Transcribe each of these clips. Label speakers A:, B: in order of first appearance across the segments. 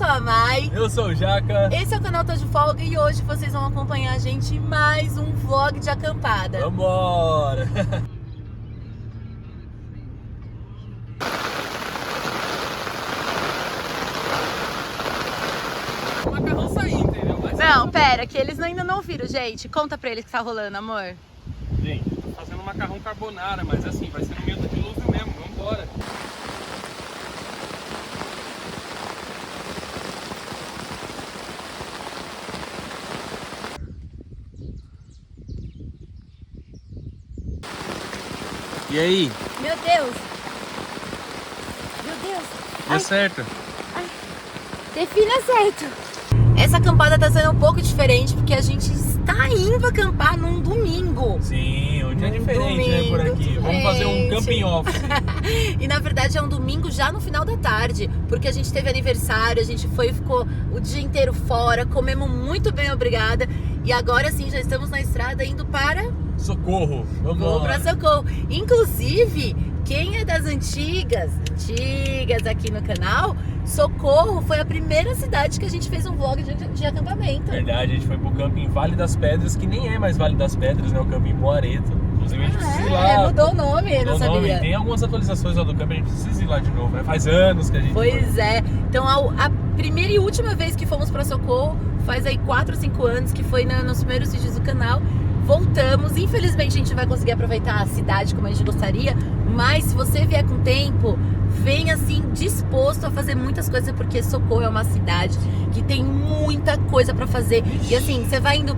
A: sou a Mai.
B: Eu sou o Jaca.
A: Esse é o canal Tô de Folga e hoje vocês vão acompanhar a gente em mais um vlog de acampada.
B: Vambora! O macarrão saindo, entendeu?
A: Não, pera, que eles ainda não viram, gente. Conta pra eles o que tá rolando, amor.
B: Gente, tô fazendo macarrão carbonara, mas assim, vai ser no meio do dilúvio mesmo. Vambora! E aí?
A: Meu Deus! Meu Deus!
B: Deu certo?
A: Defina certo! Essa acampada tá sendo um pouco diferente porque a gente está indo acampar num domingo.
B: Sim, hoje é diferente, né, por aqui. Vamos fazer um camping office.
A: E na verdade é um domingo já no final da tarde, porque a gente teve aniversário, a gente foi e ficou o dia inteiro fora, comemos muito bem, obrigada. E agora sim, já estamos na estrada indo para...
B: Socorro!
A: Vamos para Socorro. Inclusive, quem é das antigas aqui no canal, Socorro foi a primeira cidade que a gente fez um vlog de acampamento.
B: Verdade, a gente foi pro camping Vale das Pedras, que nem é mais Vale das Pedras, né? O camping Boareto. Inclusive a gente precisa ir lá.
A: Mudou o nome, não sabia.
B: Tem algumas atualizações lá do camping, a gente precisa ir lá de novo, né? Faz anos que a gente
A: Pois é. Então a primeira e última vez que fomos para Socorro, faz aí 4 ou 5 anos, que foi nos primeiros vídeos do canal. Voltamos, infelizmente a gente não vai conseguir aproveitar a cidade como a gente gostaria, mas se você vier com tempo, vem assim disposto a fazer muitas coisas, porque Socorro é uma cidade que tem muita coisa pra fazer. E assim, você vai indo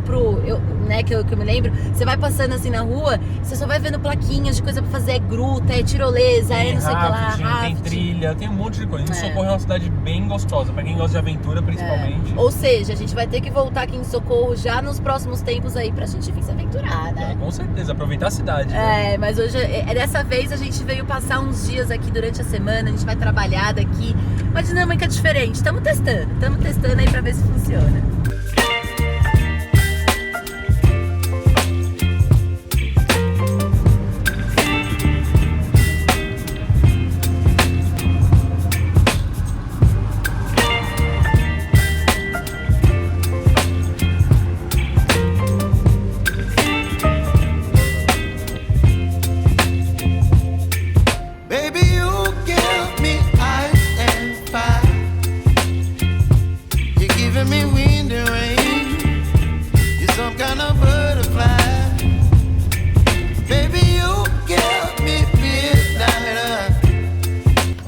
A: que eu me lembro, você vai passando assim na rua, você só vai vendo plaquinhas de coisa pra fazer, é gruta, é tirolesa, é não sei o que lá,
B: tem trilha, tem um monte de coisa. Socorro é uma cidade bem gostosa, pra quem gosta de aventura principalmente.
A: Ou seja, a gente vai ter que voltar aqui em Socorro já nos próximos tempos aí pra gente vir se aventurar, né?
B: Com certeza, aproveitar a cidade. Né?
A: Mas hoje, dessa vez a gente veio passar uns dias aqui durante a semana, a gente vai trabalhar daqui, uma dinâmica diferente. Estamos testando aí pra ver se funciona.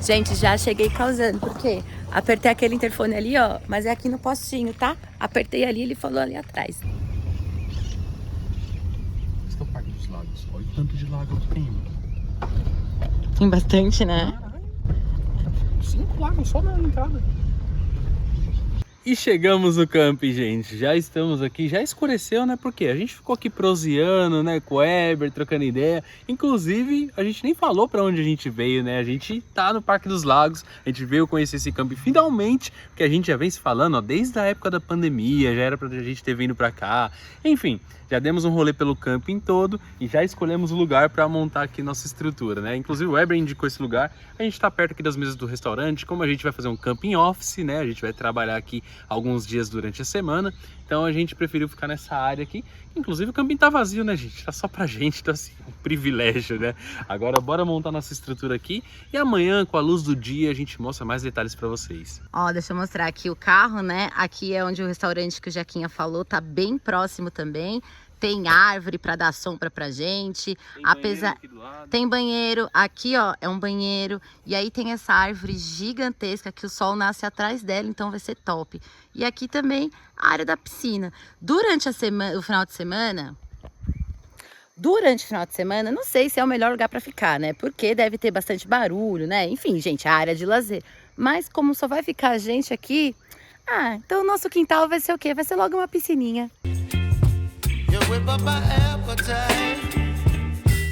A: Gente, já cheguei causando, porque apertei aquele interfone ali, ó, mas é aqui no postinho, tá? Apertei ali, ele falou ali atrás.
B: Esse é o Parque dos Lagos. Olha o tanto de lago que tem.
A: Tem bastante, né?
B: Caralho. 5 lagos só na entrada. E chegamos no camping, gente. Já estamos aqui, já escureceu, né? Porque a gente ficou aqui proseando, né? Com o Weber, trocando ideia. Inclusive, a gente nem falou pra onde a gente veio, né? A gente tá no Parque dos Lagos. A gente veio conhecer esse camping finalmente, porque a gente já vem se falando, ó, desde a época da pandemia. Já era pra gente ter vindo pra cá. Enfim, já demos um rolê pelo camping todo e já escolhemos o lugar para montar aqui nossa estrutura, né? Inclusive o Weber indicou esse lugar. A gente tá perto aqui das mesas do restaurante. Como a gente vai fazer um camping office, né? A gente vai trabalhar aqui alguns dias durante a semana. Então a gente preferiu ficar nessa área aqui. Inclusive o camping tá vazio, né, gente? Tá só pra gente, tá assim, um privilégio, né? Agora bora montar nossa estrutura aqui. E amanhã, com a luz do dia, a gente mostra mais detalhes pra vocês.
A: Ó, deixa eu mostrar aqui o carro, né? Aqui é onde o restaurante que o Jaquinha falou, tá bem próximo também. Tem árvore para dar sombra pra gente. Tem banheiro, aqui ó, é um banheiro. E aí tem essa árvore gigantesca que o sol nasce atrás dela, então vai ser top. E aqui também a área da piscina. Durante o final de semana, não sei se é o melhor lugar para ficar, né? Porque deve ter bastante barulho, né? Enfim, gente, a área de lazer. Mas como só vai ficar a gente aqui, então o nosso quintal vai ser o quê? Vai ser logo uma piscininha.
C: You whip up my appetite.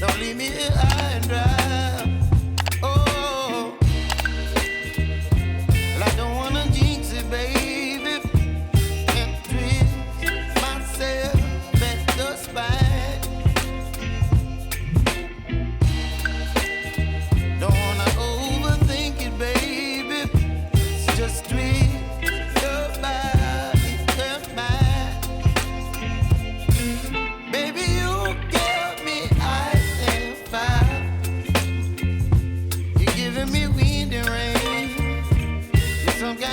C: Don't leave me here high and dry. Oh, well, I don't wanna jinx it, baby, and twist myself at the spine. Don't wanna overthink it, baby. It's just twist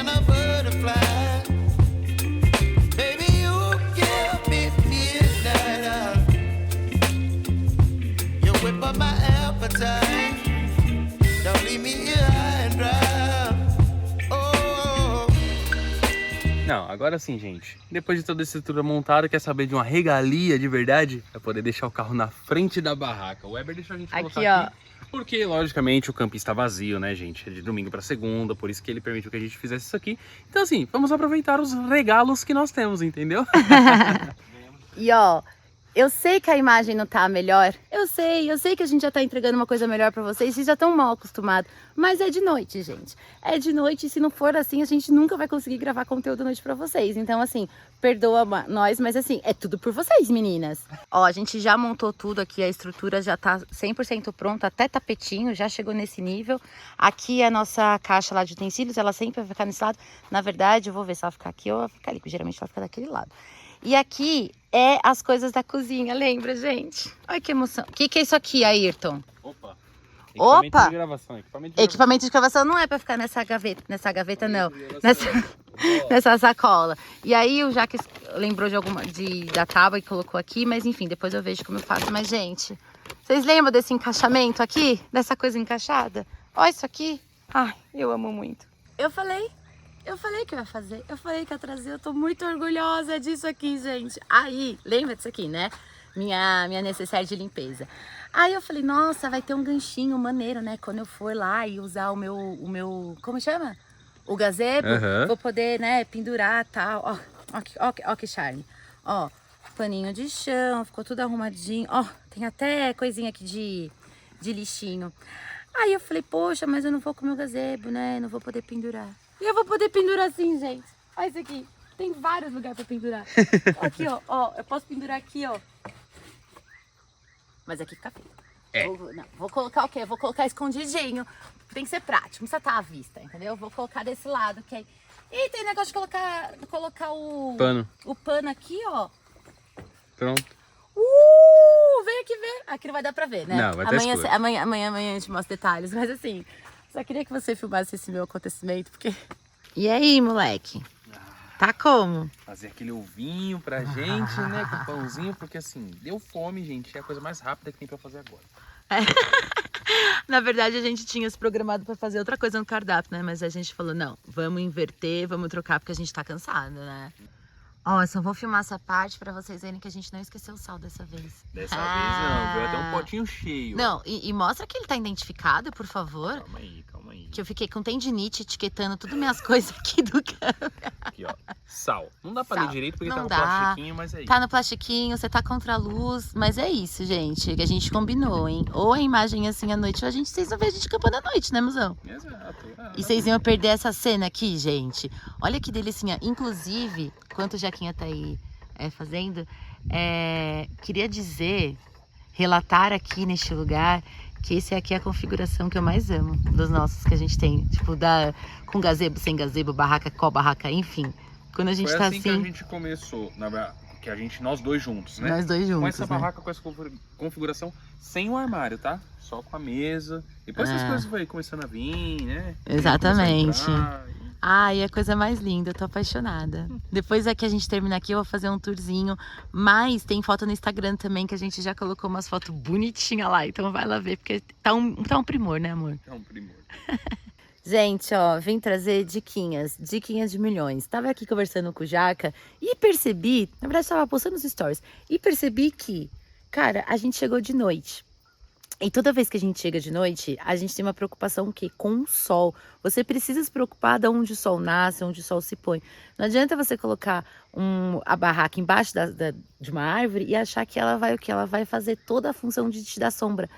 C: than a butterfly. Baby, you give me midnight. You whip up my appetite. Don't leave me here high and dry. Oh.
B: Não, agora sim, gente. Depois de toda a estrutura montada, quer saber de uma regalia de verdade? É poder deixar o carro na frente da barraca. O Weber deixou a gente colocar
A: Aqui, ó.
B: aqui. Porque, logicamente, o camping está vazio, né, gente? É de domingo para segunda, por isso que ele permitiu que a gente fizesse isso aqui. Então, assim, vamos aproveitar os regalos que nós temos, entendeu?
A: E ó, eu sei que a imagem não tá melhor. Eu sei que a gente já tá entregando uma coisa melhor pra vocês. Vocês já estão mal acostumados. Mas é de noite, gente. É de noite e se não for assim, a gente nunca vai conseguir gravar conteúdo à noite pra vocês. Então, assim, perdoa nós, mas assim, é tudo por vocês, meninas. Ó, a gente já montou tudo aqui. A estrutura já tá 100% pronta. Até tapetinho, já chegou nesse nível. Aqui é a nossa caixa lá de utensílios. Ela sempre vai ficar nesse lado. Na verdade, eu vou ver se ela ficar aqui ou ela ficar ali. Geralmente ela fica daquele lado. E aqui é as coisas da cozinha, lembra, gente? Olha que emoção. O que é isso aqui, Ayrton?
B: Opa!
A: Opa!
B: De gravação, equipamento de gravação.
A: Equipamento de gravação não é pra ficar nessa gaveta não. Nessa sacola. E aí o Jaque lembrou da tábua e colocou aqui, mas enfim, depois eu vejo como eu faço. Mas, gente, vocês lembram desse encaixamento aqui? Dessa coisa encaixada? Olha isso aqui. Ai, eu amo muito. Eu falei que eu ia fazer. Eu falei que ia trazer. Eu tô muito orgulhosa disso aqui, gente. Aí, lembra disso aqui, né? Minha necessaire de limpeza. Aí eu falei, nossa, vai ter um ganchinho maneiro, né? Quando eu for lá e usar o meu como chama? O gazebo, vou poder, né, pendurar e tal. Ó que charme. Ó, paninho de chão, ficou tudo arrumadinho. Ó, tem até coisinha aqui de lixinho. Aí eu falei, poxa, mas eu não vou com o meu gazebo, né? Não vou poder pendurar. E eu vou poder pendurar assim, gente. Olha isso aqui. Tem vários lugares pra pendurar. Aqui, ó. Eu posso pendurar aqui, ó. Mas aqui fica feio.
B: É.
A: Vou colocar o quê? Vou colocar escondidinho. Tem que ser prático, não precisa estar à vista, entendeu? Vou colocar desse lado, ok? E tem negócio de colocar o pano aqui, ó.
B: Pronto.
A: Vem aqui ver. Aqui não vai dar pra ver, né?
B: Não, vai estar escuro.
A: Amanhã a gente mostra detalhes. Mas assim, só queria que você filmasse esse meu acontecimento, porque... E aí, moleque? Tá como?
B: Fazer aquele ovinho pra gente, né? Com pãozinho, porque assim, deu fome, gente. É a coisa mais rápida que tem pra fazer agora.
A: Na verdade, a gente tinha se programado pra fazer outra coisa no cardápio, né? Mas a gente falou, não, vamos inverter, vamos trocar, porque a gente tá cansado, né? Ó, eu só vou filmar essa parte pra vocês verem que a gente não esqueceu o sal dessa vez.
B: Dessa vez não, veio até um potinho cheio.
A: Não, e mostra que ele tá identificado, por favor.
B: Calma aí.
A: Que eu fiquei com tendinite etiquetando tudo minhas coisas aqui do câmbio.
B: Aqui, ó. Sal. Não dá pra ler direito porque
A: não
B: tá no
A: dá.
B: plastiquinho, mas é isso.
A: Tá no plastiquinho, você tá contra a luz, mas é isso, gente, que a gente combinou, hein? Ou a imagem assim à noite, ou vocês vão ver a gente campando à noite, né, musão?
B: Exato.
A: E vocês iam perder essa cena aqui, gente. Olha que delicinha. Inclusive, enquanto o Jaquinha tá aí fazendo, queria relatar aqui neste lugar, que esse aqui é a configuração que eu mais amo dos nossos que a gente tem. Tipo, com gazebo, sem gazebo, barraca, barraca, enfim. Quando a gente
B: Foi
A: tá
B: assim que a gente começou, nós dois juntos, né?
A: Nós dois juntos,
B: com essa
A: né?
B: barraca, com essa configuração, sem o armário, tá? Só com a mesa. Depois as coisas vão começando a vir, né?
A: Exatamente. Ai, é a coisa mais linda, eu tô apaixonada. Depois que a gente terminar aqui, eu vou fazer um tourzinho. Mas tem foto no Instagram também, que a gente já colocou umas fotos bonitinhas lá. Então vai lá ver, porque tá um primor, né, amor?
B: É um primor.
A: Gente, ó, vim trazer diquinhas de milhões. Tava aqui conversando com o Jaca e percebi, na verdade tava postando nos stories, e percebi que, cara, a gente chegou de noite. E toda vez que a gente chega de noite, a gente tem uma preocupação o quê? Com o sol. Você precisa se preocupar de onde o sol nasce, onde o sol se põe. Não adianta você colocar a barraca embaixo de uma árvore e achar que ela vai o quê? Ela vai fazer toda a função de te dar sombra.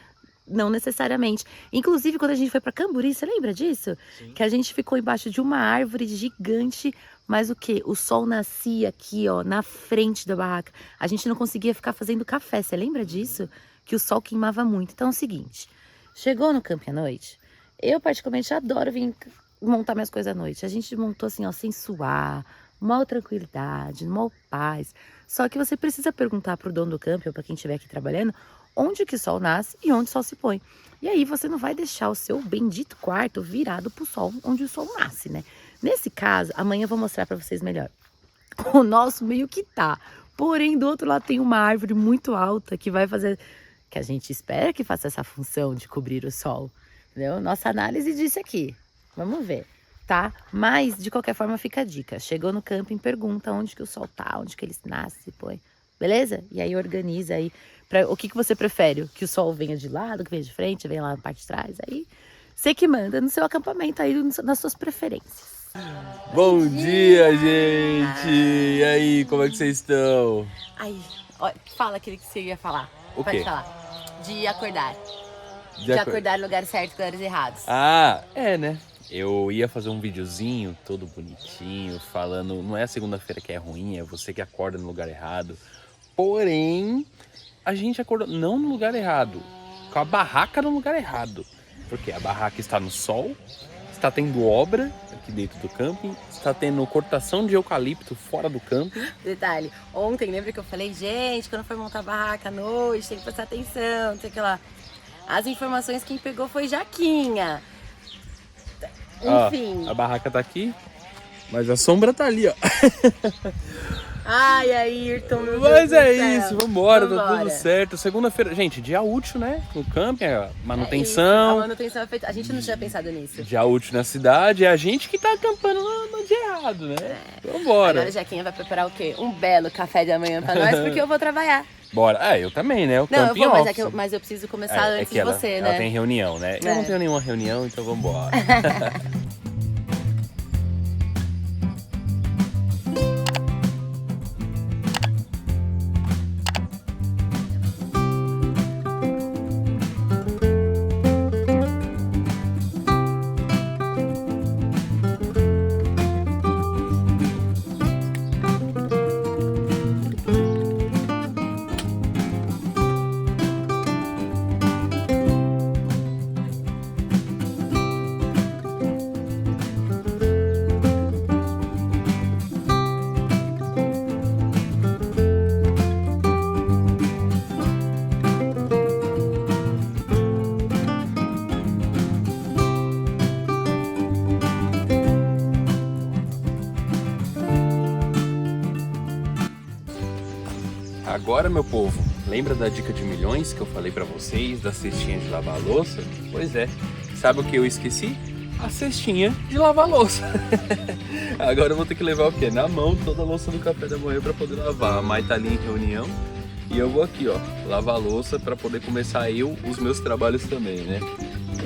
A: Não necessariamente. Inclusive, quando a gente foi para Camburi, você lembra disso? Sim. Que a gente ficou embaixo de uma árvore gigante, mas o quê? O sol nascia aqui, ó, na frente da barraca. A gente não conseguia ficar fazendo café, você lembra disso? Que o sol queimava muito. Então é o seguinte, chegou no camping à noite, eu particularmente adoro vir montar minhas coisas à noite. A gente montou assim, ó, sem suar, maior tranquilidade, maior paz. Só que você precisa perguntar pro dono do camping, ou pra quem estiver aqui trabalhando, onde que o sol nasce e onde o sol se põe. E aí você não vai deixar o seu bendito quarto virado pro sol, onde o sol nasce, né? Nesse caso, amanhã eu vou mostrar pra vocês melhor. O nosso meio que tá. Porém, do outro lado tem uma árvore muito alta que vai fazer... que a gente espera que faça essa função de cobrir o sol. Entendeu? Nossa análise disse aqui. Vamos ver, tá? Mas, de qualquer forma, fica a dica. Chegou no camping, pergunta onde que o sol tá, onde que ele nasce, se põe. Beleza? E aí organiza aí. O que você prefere? Que o sol venha de lado, que venha de frente, venha lá na parte de trás? Aí, você que manda no seu acampamento aí, nas suas preferências.
B: Bom dia, gente! E aí, como é que vocês estão?
A: Aí, ó, fala aquilo que você ia falar.
B: O
A: Pode
B: quê?
A: falar. De acordar. De acordar no lugar certo e lugares errados.
B: Ah, né? Eu ia fazer um videozinho todo bonitinho, falando, não é a segunda-feira que é ruim, é você que acorda no lugar errado. Porém, a gente acordou não no lugar errado, com a barraca no lugar errado. Porque a barraca está no sol, está tendo obra aqui dentro do camping, está tendo cortação de eucalipto fora do camping.
A: Detalhe, ontem, lembra que eu falei, gente, quando for montar a barraca à noite, tem que prestar atenção, não sei o que lá. As informações quem pegou foi Jaquinha. Enfim.
B: Ó, a barraca tá aqui, mas a sombra tá ali, ó.
A: Ai, Ayrton, meu Deus
B: Mas
A: do
B: é
A: céu.
B: isso, vambora, tá
A: Vambora.
B: tudo certo. Segunda-feira, gente, dia útil, né? No camping, a
A: É isso,
B: manutenção.
A: a manutenção é feita. A gente não tinha pensado nisso.
B: Dia útil na cidade, é a gente que tá acampando no dia errado, né? Vambora.
A: Agora a Jaquinha vai preparar o quê? Um belo café da manhã pra nós, porque eu vou trabalhar.
B: Bora. Eu também, né? O
A: Não, eu
B: camping
A: vou, mas,
B: office.
A: mas eu preciso começar antes
B: que
A: de
B: ela,
A: você,
B: ela
A: né?
B: tem reunião, né? Eu
A: É.
B: não tenho nenhuma reunião, então vambora. Agora, meu povo, lembra da dica de milhões que eu falei pra vocês, da cestinha de lavar a louça? Pois é, sabe o que eu esqueci? A cestinha de lavar a louça. Agora eu vou ter que levar o quê? Na mão toda a louça do café da manhã pra poder lavar. A Mai tá ali em reunião e eu vou aqui, ó, lavar a louça pra poder começar os meus trabalhos também, né?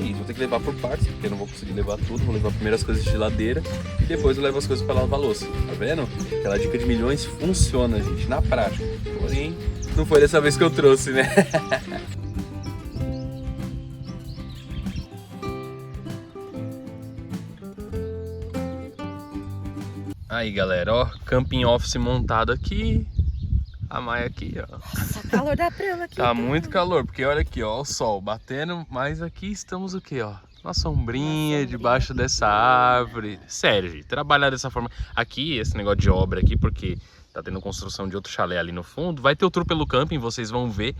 B: E vou ter que levar por partes, porque eu não vou conseguir levar tudo. Vou levar primeiro as coisas de geladeira e depois eu levo as coisas pra lavar a louça. Tá vendo? Aquela dica de milhões funciona, gente, na prática. Porém, não foi dessa vez que eu trouxe, né? Aí, galera, ó, camping office montado aqui. A Maia aqui, ó.
A: Nossa, calor da prela aqui.
B: Tá muito calor, porque olha aqui, ó, o sol batendo, mas aqui estamos o quê, ó? Na sombrinha, debaixo dessa árvore. Sério, gente, trabalhar dessa forma. Aqui, esse negócio de obra aqui, porque tá tendo construção de outro chalé ali no fundo. Vai ter o tour pelo camping, vocês vão ver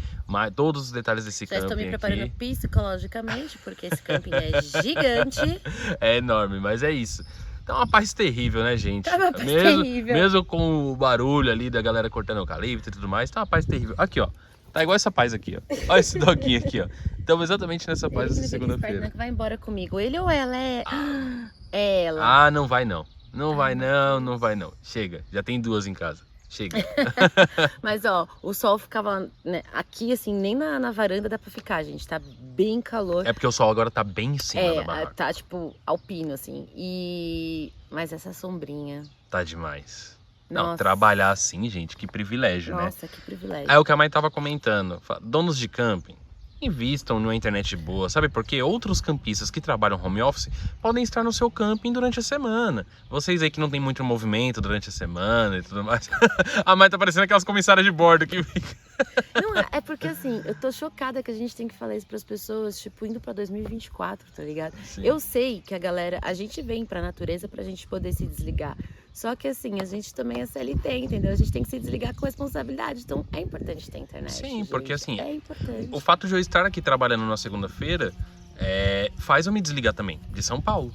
B: todos os detalhes desse
A: Já
B: camping
A: estou me preparando
B: aqui.
A: psicologicamente, porque esse camping é gigante.
B: É enorme, mas é isso. Tá uma paz terrível, né, gente?
A: Tá uma paz terrível.
B: Mesmo com o barulho ali da galera cortando eucalipto e tudo mais, tá uma paz terrível. Aqui, ó. Tá igual essa paz aqui, ó. Olha esse doguinho aqui, ó. Estamos exatamente nessa paz essa segunda-feira.
A: Vai embora comigo. Ele ou ela? É ela.
B: Ah, não vai não. Não vai não, não vai não. Chega, já tem duas em casa. Chega.
A: Mas ó, o sol ficava, né, aqui assim, nem na varanda dá pra ficar, gente. Tá bem calor.
B: É porque o sol agora tá bem em cima da barraca.
A: Tá tipo alpino, assim. Mas essa sombrinha.
B: Tá demais. Não,
A: Nossa.
B: trabalhar assim, gente, que privilégio, né?
A: Nossa, que privilégio.
B: É o que a mãe tava comentando. Donos de camping, invistam numa internet boa, sabe por quê? Outros campistas que trabalham home office podem estar no seu camping durante a semana. Vocês aí que não tem muito movimento durante a semana e tudo mais. A mãe tá parecendo aquelas comissárias de bordo que fica.
A: Não, é porque assim, eu tô chocada que a gente tem que falar isso pras pessoas, tipo, indo pra 2024, tá ligado?
B: Sim.
A: Eu sei que a gente vem pra natureza pra gente poder se desligar. Só que assim, a gente também é CLT, entendeu? A gente tem que se desligar com responsabilidade. Então é importante ter internet.
D: Sim, porque assim,
A: é importante.
D: o fato de eu estar aqui trabalhando na segunda-feira faz eu me desligar também de São Paulo.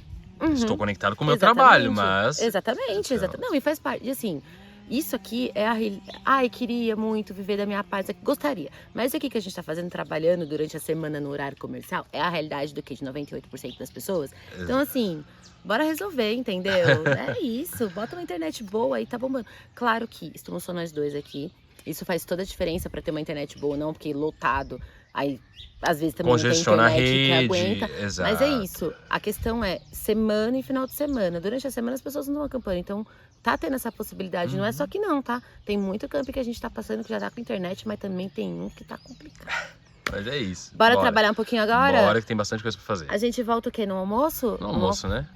D: Estou conectado com o meu trabalho, mas...
A: Exatamente. Não, e faz parte, assim, isso aqui é a realidade. Ai, queria muito viver da minha paz, gostaria. Mas isso aqui que a gente tá fazendo, trabalhando durante a semana no horário comercial, é a realidade do que? De 98% das pessoas. Então, assim, bora resolver, entendeu? É isso, bota uma internet boa aí, tá bombando. Claro que estamos só nós dois aqui. Isso faz toda a diferença pra ter uma internet boa, não, porque lotado, aí às vezes também não tem
D: Congestiona a
A: internet que
D: rede,
A: aguenta.
D: exato.
A: Mas é isso, a questão é semana e final de semana. Durante a semana as pessoas não estão acampando, então tá tendo essa possibilidade. Não é só que não, tá? Tem muito campo que a gente tá passando que já tá com internet, mas também tem um que tá complicado.
D: Mas é isso.
A: Bora trabalhar um pouquinho agora?
D: Bora, que tem bastante coisa pra fazer.
A: A gente volta o quê? No almoço?
D: No almoço, né?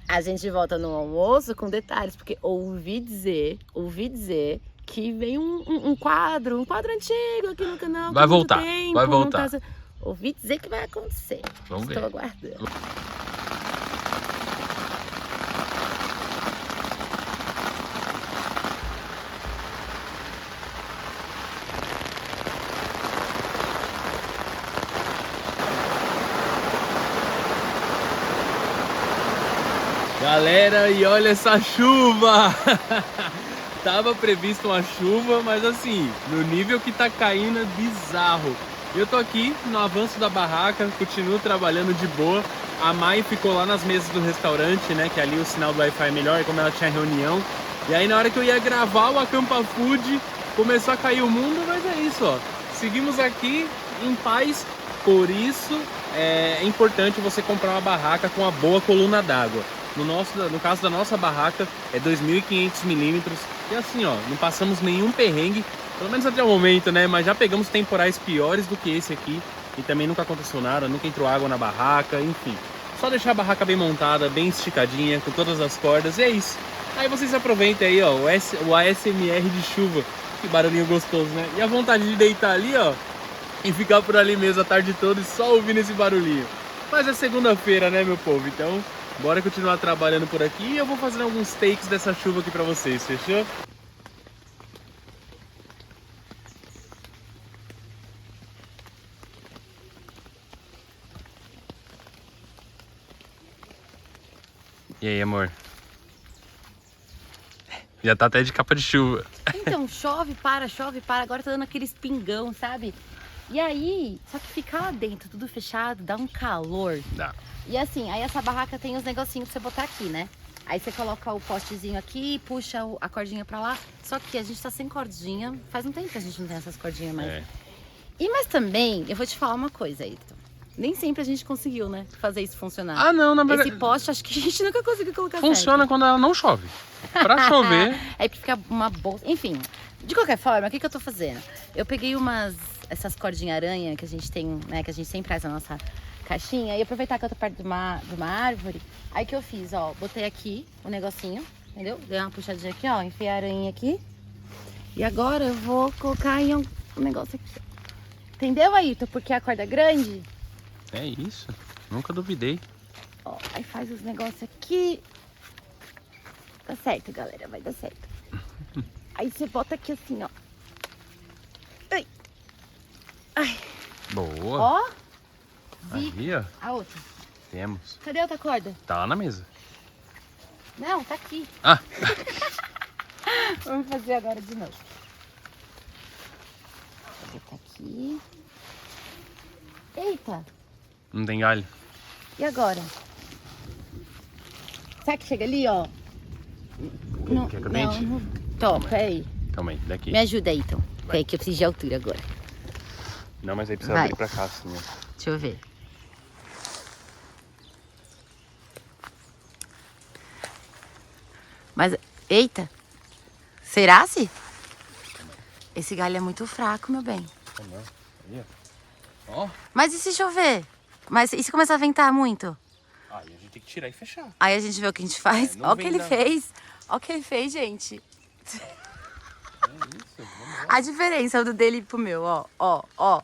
A: A gente volta no almoço com detalhes, porque ouvi dizer que vem um quadro antigo aqui no canal.
D: Vai voltar,
A: tempo,
D: vai
A: não
D: voltar.
A: tá- Ouvi dizer que vai acontecer.
D: Vamos ver.
A: Estou aguardando.
B: Galera, e olha essa chuva! Tava previsto uma chuva, mas assim, no nível que tá caindo é bizarro. Eu tô aqui no avanço da barraca, continuo trabalhando de boa. A Mai ficou lá nas mesas do restaurante, né? Que ali o sinal do Wi-Fi é melhor, como ela tinha reunião. E aí na hora que eu ia gravar o Acampa Food, começou a cair o mundo, mas é isso, ó. Seguimos aqui em paz, por isso é importante você comprar uma barraca com uma boa coluna d'água. No caso da nossa barraca é 2.500 milímetros. E assim, ó, não passamos nenhum perrengue, pelo menos até o momento, né? Mas já pegamos temporais piores do que esse aqui. E também nunca aconteceu nada, nunca entrou água na barraca, enfim. Só deixar a barraca bem montada, bem esticadinha, com todas as cordas, e é isso. Aí vocês aproveitem aí, ó, o ASMR de chuva. Que barulhinho gostoso, né? E a vontade de deitar ali, ó, e ficar por ali mesmo a tarde toda e só ouvindo esse barulhinho. Mas é segunda-feira, né, meu povo? Então, bora continuar trabalhando por aqui e eu vou fazendo alguns takes dessa chuva aqui pra vocês, fechou?
D: E aí, amor? Já tá até de capa de chuva.
A: Então, chove, para, agora tá dando aquele espingão, sabe? E aí, só que ficar lá dentro, tudo fechado, dá um calor.
D: Dá.
A: E assim, aí essa barraca tem os negocinhos pra você botar aqui, né? Aí você coloca o postezinho aqui, puxa a cordinha pra lá. Só que a gente tá sem cordinha, faz um tempo que a gente não tem essas cordinhas mais.
D: É.
A: Mas também, eu vou te falar uma coisa, Ayrton. Nem sempre a gente conseguiu, né, fazer isso funcionar.
D: Ah, não, na verdade...
A: Esse poste, acho que a gente nunca conseguiu colocar
D: Funciona
A: certo.
D: quando ela não chove. Pra chover...
A: É porque fica uma bolsa. Enfim, de qualquer forma, o que eu tô fazendo? Eu peguei essas cordinhas aranha que a gente tem, né, que a gente sempre traz na nossa caixinha. E aproveitar que eu tô perto de uma árvore. Aí que eu fiz, ó, botei aqui o negocinho, entendeu? Dei uma puxadinha aqui, ó, enfiei a aranha aqui. E agora eu vou colocar aí um negócio aqui. Entendeu, Ayrton? Porque a corda é grande.
D: É isso. Nunca duvidei.
A: Ó, aí faz os negócios aqui. Dá certo, galera, vai dar certo. Aí você bota aqui assim, ó. Ai. Ai.
D: Boa.
A: Ó. Vi.
D: Aí, ó.
A: A outra.
D: Temos.
A: Cadê a outra corda?
D: Tá lá na mesa.
A: Não, tá aqui.
D: Ah.
A: Vamos fazer agora de novo. Vou botar aqui. Eita.
D: Não tem galho.
A: E agora? Será que chega ali, ó?
D: Quer que eu tente?
A: Não. Tô, peraí.
D: Calma aí, daqui.
A: Me ajuda aí, então. Peraí que eu preciso de altura agora.
D: Não, mas aí precisa
A: Vai.
D: abrir pra cá, assim, ó.
A: Deixa eu ver. Mas, eita. Será se? Esse galho é muito fraco, meu bem.
D: Aí, ó. Ó.
A: Mas e se chover? Mas e se começar a ventar muito?
D: Aí a gente tem que tirar e fechar.
A: Aí a gente vê o que a gente faz.
D: não
A: Olha o que
D: vem
A: ele
D: dar.
A: fez. Olha o que ele fez, gente.
D: É isso, vamos lá.
A: A diferença do dele pro meu, ó.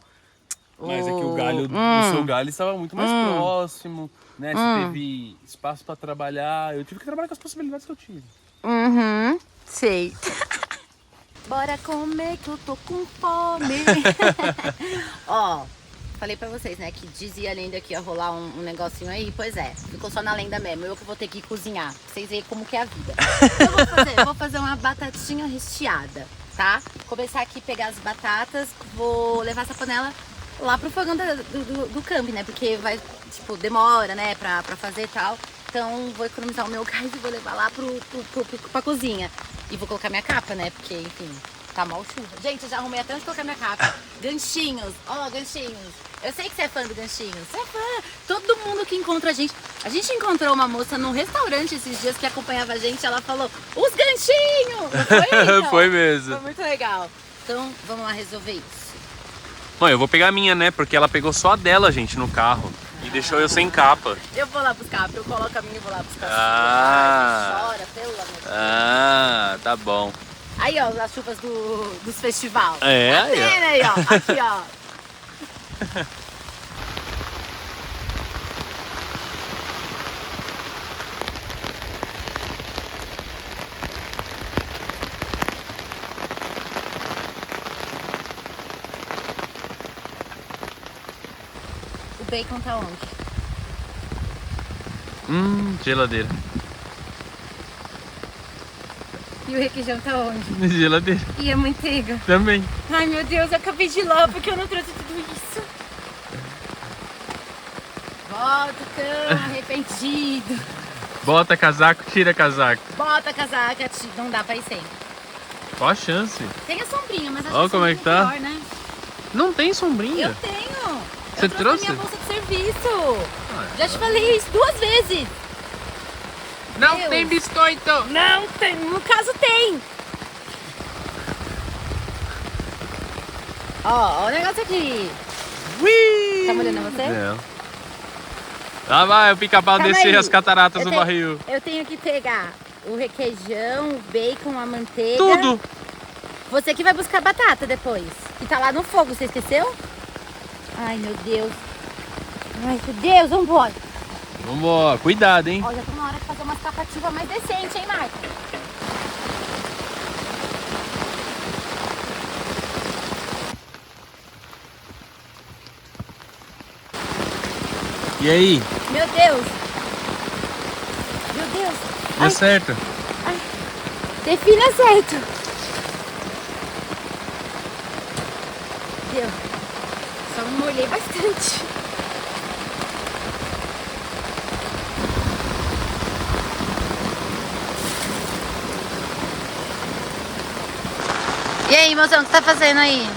B: Mas é que o galho, o seu galho estava muito mais próximo. né? Você teve espaço pra trabalhar. Eu tive que trabalhar com as possibilidades que eu tive.
A: Uhum, sei. Bora comer que eu tô com fome. Ó, falei pra vocês, né, que dizia a lenda que ia rolar um negocinho aí. Pois é, ficou só na lenda mesmo. Eu que vou ter que cozinhar, pra vocês verem como que é a vida. Eu vou fazer uma batatinha recheada, tá? Começar aqui a pegar as batatas, vou levar essa panela lá pro fogão do camping, né? Porque vai, tipo, demora, né, pra fazer e tal. Então vou economizar o meu gás e vou levar lá pra cozinha. E vou colocar minha capa, né? Porque, enfim, tá mal chuva. Gente, eu já arrumei até onde colocar minha capa. Ganchinhos, ó, ganchinhos. Eu sei que você é fã do ganchinho. Você é fã. Todo mundo que encontra a gente. A gente encontrou uma moça num restaurante esses dias que acompanhava a gente. Ela falou, os ganchinhos! Não foi, então?
B: Foi mesmo.
A: Foi muito legal. Então, vamos lá resolver isso.
D: Bom, eu vou pegar a minha, né? Porque ela pegou só a dela, gente, no carro. E deixou eu sem capa.
A: Eu vou lá buscar, eu coloco a minha e vou lá buscar.
B: Ah.
A: Chora, pelo amor de Deus.
B: Ah, tá bom.
A: Aí, ó, as chuvas dos festival.
B: É,
A: Tá
B: aí, ó.
A: vendo aí, ó. Aqui, ó. O bacon tá onde?
D: Geladeira.
A: E o requeijão tá onde?
D: Geladeira.
A: E a manteiga?
D: Também.
A: Ai, meu Deus, eu acabei de ir lá porque eu não trouxe tudo isso. Volta, cão, arrependido.
D: Bota casaco, tira casaco.
A: Bota a casaca, não dá pra ir sem.
D: Qual a chance?
A: Tem a sombrinha, mas acho
B: Ó,
A: que a
B: como é que
A: sombrinha
B: tá?
A: melhor, né?
D: Não tem sombrinha?
A: Eu tenho.
B: Você
A: Eu
B: trouxe?
A: minha bolsa de serviço. Já te falei isso 2 vezes.
D: Não
A: Deus.
D: tem biscoito.
A: Não tem, no caso tem. Ó, o negócio aqui.
B: Ui!
A: Tá molhando você?
B: Não. Lá vai o pica-pau
A: Calma
B: descer
A: aí.
B: as cataratas
A: Eu
B: do
A: tenho-
B: barril.
A: Eu tenho que pegar o requeijão, o bacon, a manteiga.
B: Tudo!
A: Você que vai buscar batata depois. Que tá lá no fogo, você esqueceu? Ai, meu Deus. Ai, meu Deus, vambora.
B: Vambora, cuidado, hein?
A: Ó, já tô na hora de fazer uma sapativa mais decente, hein, Marco?
B: E aí?
A: Meu Deus. Meu Deus.
B: Deu certo?
A: Defina certo. Deu. Só me molhei bastante. E aí, mozão, o que você tá fazendo aí?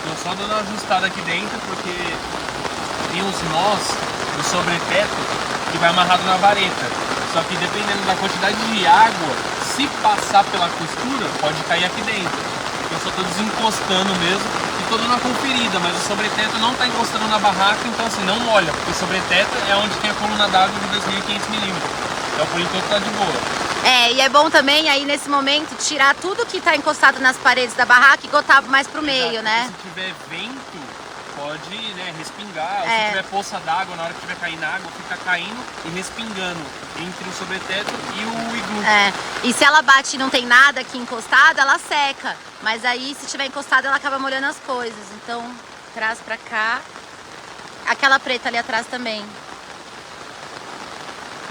B: Tô só dando uma ajustada aqui dentro porque tem uns nós no sobreteto que vai amarrado na vareta. Só que dependendo da quantidade de água, se passar pela costura, pode cair aqui dentro. Eu só tô desencostando mesmo e tô dando uma conferida, mas o sobreteto não tá encostando na barraca, então assim, não molha, porque o sobreteto é onde tem a coluna d'água de 2.500 milímetros. Então por enquanto tá de boa.
A: É, e é bom também aí nesse momento tirar tudo que tá encostado nas paredes da barraca e botar mais pro meio, né?
B: Se tiver vento, pode, né, respingar. Ou
A: É.
B: se tiver poça d'água, na hora que tiver caindo água, fica caindo e respingando entre o sobreteto e o iglu.
A: É, e se ela bate e não tem nada aqui encostado, ela seca. Mas aí se tiver encostado, ela acaba molhando as coisas. Então, traz pra cá. Aquela preta ali atrás também.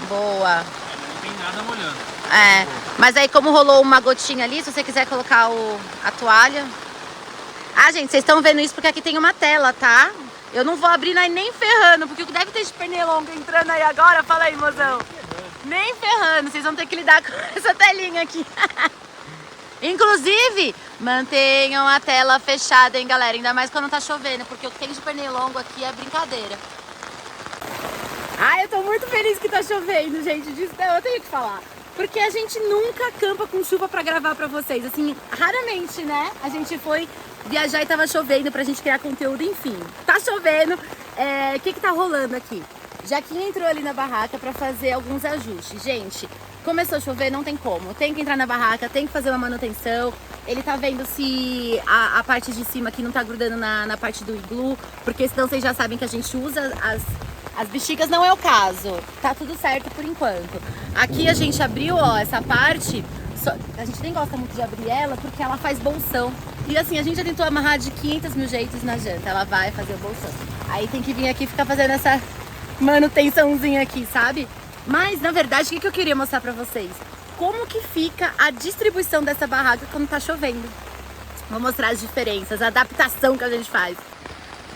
A: Boa.
B: Não tem nada molhando.
A: É, mas aí como rolou uma gotinha ali, se você quiser colocar a toalha. Ah, gente, vocês estão vendo isso porque aqui tem uma tela, tá? Eu não vou abrir nem ferrando, porque o que deve ter de pernilongo entrando aí agora, fala aí, mozão. Nem ferrando, vocês vão ter que lidar com essa telinha aqui. Inclusive, mantenham a tela fechada, hein, galera? Ainda mais quando tá chovendo, porque o que tem de pernilongo aqui é brincadeira. Ah, eu tô muito feliz que tá chovendo, gente. Disso eu tenho que falar. Porque a gente nunca acampa com chuva pra gravar pra vocês. Assim, raramente, né? A gente foi viajar e tava chovendo pra gente criar conteúdo, enfim. Tá chovendo. O que tá rolando aqui? Jaquinha entrou ali na barraca pra fazer alguns ajustes. Gente, começou a chover, não tem como. Tem que entrar na barraca, tem que fazer uma manutenção. Ele tá vendo se a parte de cima aqui não tá grudando na parte do iglu. Porque senão vocês já sabem que a gente usa As bexigas não é o caso. Tá tudo certo por enquanto. Aqui a gente abriu, ó, essa parte. A gente nem gosta muito de abrir ela porque ela faz bolsão. E assim, a gente já tentou amarrar de 500 mil jeitos na janta. Ela vai fazer o bolsão. Aí tem que vir aqui e ficar fazendo essa manutençãozinha aqui, sabe? Mas, na verdade, o que eu queria mostrar pra vocês? Como que fica a distribuição dessa barraca quando tá chovendo. Vou mostrar as diferenças, a adaptação que a gente faz.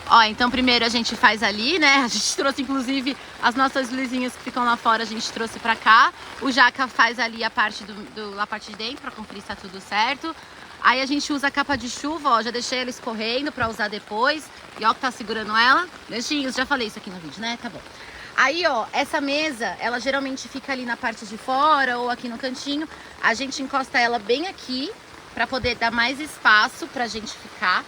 A: Ó, então primeiro a gente faz ali, né? A gente trouxe inclusive as nossas luzinhas que ficam lá fora, a gente trouxe pra cá. O Jaca faz ali a parte a parte de dentro pra conferir se tá tudo certo. Aí a gente usa a capa de chuva, ó, já deixei ela escorrendo pra usar depois. E ó que tá segurando ela. Beijinhos, já falei isso aqui no vídeo, né? Tá bom. Aí, ó, essa mesa, ela geralmente fica ali na parte de fora ou aqui no cantinho. A gente encosta ela bem aqui pra poder dar mais espaço pra gente ficar.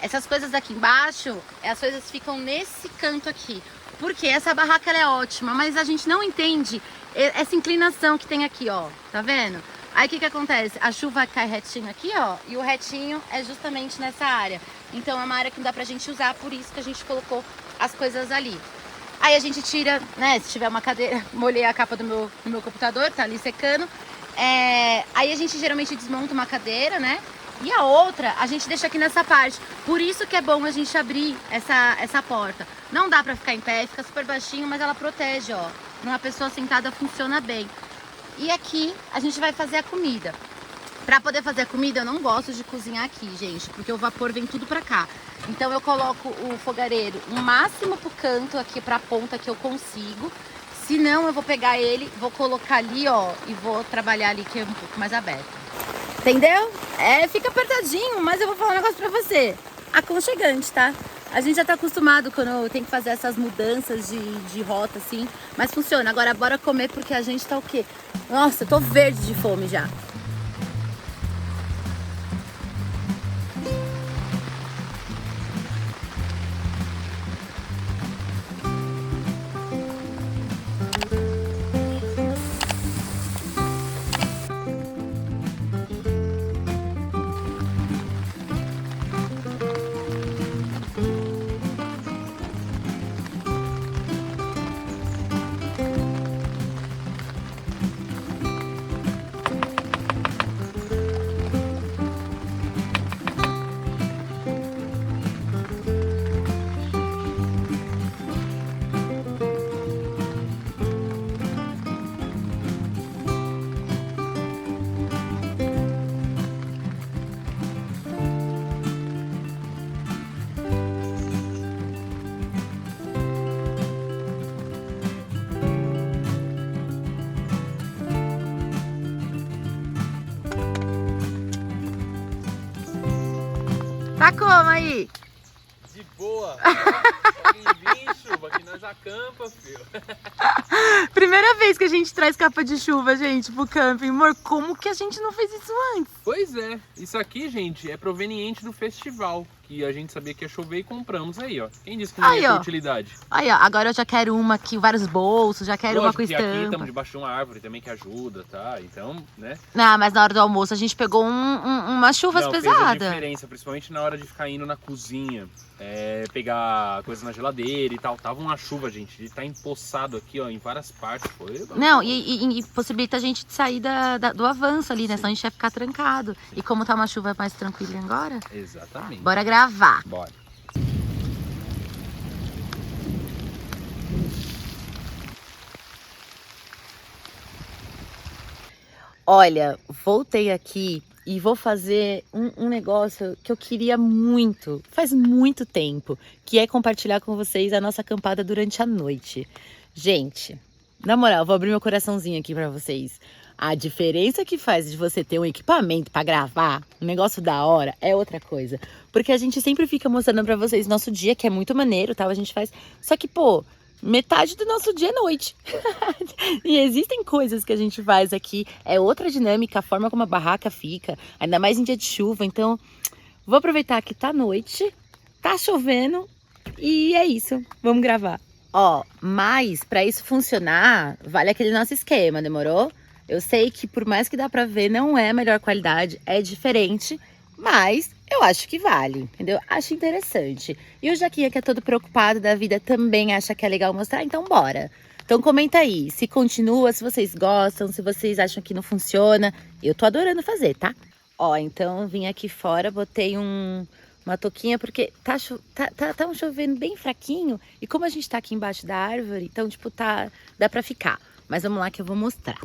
A: Essas coisas aqui embaixo, as coisas ficam nesse canto aqui. Porque essa barraca ela é ótima, mas a gente não entende essa inclinação que tem aqui, ó. Tá vendo? Aí o que acontece? A chuva cai retinho aqui, ó. E o retinho é justamente nessa área. Então é uma área que não dá pra gente usar, por isso que a gente colocou as coisas ali. Aí a gente tira, né? Se tiver uma cadeira, molhei a capa do meu computador, tá ali secando. Aí a gente geralmente desmonta uma cadeira, né? E a outra a gente deixa aqui nessa parte. Por isso que é bom a gente abrir essa porta. Não dá pra ficar em pé, fica super baixinho, mas ela protege, ó. Uma pessoa sentada funciona bem. E aqui a gente vai fazer a comida. Pra poder fazer a comida eu não gosto de cozinhar aqui, gente, porque o vapor vem tudo pra cá. Então eu coloco o fogareiro o máximo pro canto aqui, pra ponta que eu consigo. Se não, eu vou pegar ele, vou colocar ali, ó, e vou trabalhar ali que é um pouco mais aberto. Entendeu? Fica apertadinho, mas eu vou falar um negócio pra você. Aconchegante, tá? A gente já tá acostumado quando tem que fazer essas mudanças de rota, assim. Mas funciona. Agora bora comer porque a gente tá o quê? Nossa, eu tô verde de fome já. Tá como aí?
B: De boa. Pode vir chuva, que nós acampa, filho.
A: Primeira vez que a gente traz capa de chuva, gente, pro camping. Amor, como que a gente não fez isso antes?
B: Pois é. Isso aqui, gente, é proveniente do festival. Que a gente sabia que ia chover e compramos aí, ó. Quem disse que não ia ter utilidade?
A: Aí, ó. Agora eu já quero uma aqui, vários bolsos, já quero uma com estampa.
B: E aqui estamos debaixo de uma árvore também que ajuda, tá? Então, né?
A: Não, mas na hora do almoço a gente pegou umas chuvas pesadas.
B: Fez a diferença, principalmente na hora de ficar indo na cozinha, pegar coisas na geladeira e tal. Tava uma chuva, gente, de estar empoçado aqui, ó, em várias partes.
A: Não, e possibilita a gente de sair do avanço ali, né? Senão a gente ia ficar trancado. E como tá uma chuva mais tranquila agora?
B: Exatamente.
A: Bora gravar.
B: Bora.
A: Olha, voltei aqui e vou fazer um negócio que eu queria muito, faz muito tempo, que é compartilhar com vocês a nossa acampada durante a noite. Gente, na moral, vou abrir meu coraçãozinho aqui pra vocês. A diferença que faz de você ter um equipamento pra gravar, um negócio da hora, é outra coisa. Porque a gente sempre fica mostrando pra vocês nosso dia, que é muito maneiro, tal, a gente faz. Só que, pô, metade do nosso dia é noite. E existem coisas que a gente faz aqui, é outra dinâmica, a forma como a barraca fica, ainda mais em dia de chuva. Então, vou aproveitar que tá noite, tá chovendo e é isso, vamos gravar. Ó, mas pra isso funcionar, vale aquele nosso esquema, demorou? Eu sei que por mais que dá pra ver, não é a melhor qualidade, é diferente, mas Eu acho que vale, entendeu? Acho interessante. E o Jaquinha, que é todo preocupado da vida, também acha que é legal mostrar, então bora. Então comenta aí, se continua, se vocês gostam, se vocês acham que não funciona. Eu tô adorando fazer, tá? Ó, então vim aqui fora, botei uma touquinha, porque tá chovendo bem fraquinho. E como a gente tá aqui embaixo da árvore, então, tipo, dá pra ficar. Mas vamos lá que eu vou mostrar.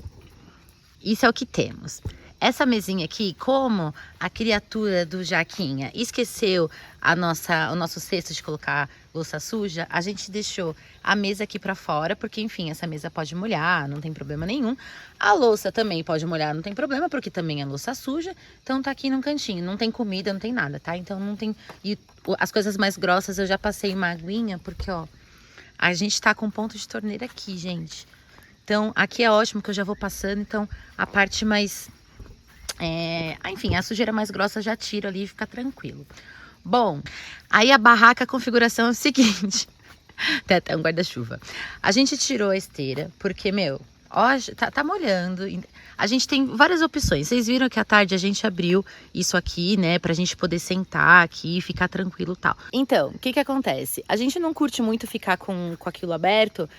A: Isso é o que temos. Essa mesinha aqui, como a criatura do Jaquinha esqueceu o nosso cesto de colocar louça suja, a gente deixou a mesa aqui pra fora, porque enfim, essa mesa pode molhar, não tem problema nenhum. A louça também pode molhar, não tem problema, porque também é louça suja. Então tá aqui num cantinho, não tem comida, não tem nada, tá? Então não tem... E as coisas mais grossas eu já passei uma aguinha, porque ó, a gente tá com ponto de torneira aqui, gente. Então aqui é ótimo que eu já vou passando, então a parte mais... enfim, a sujeira mais grossa já tiro ali e fica tranquilo. Bom, aí a barraca, a configuração é o seguinte. Tem até um guarda-chuva. A gente tirou a esteira, porque, meu, ó, tá molhando. A gente tem várias opções. Vocês viram que à tarde a gente abriu isso aqui, né? Pra gente poder sentar aqui e ficar tranquilo e tal. Então, o que acontece? A gente não curte muito ficar com aquilo aberto.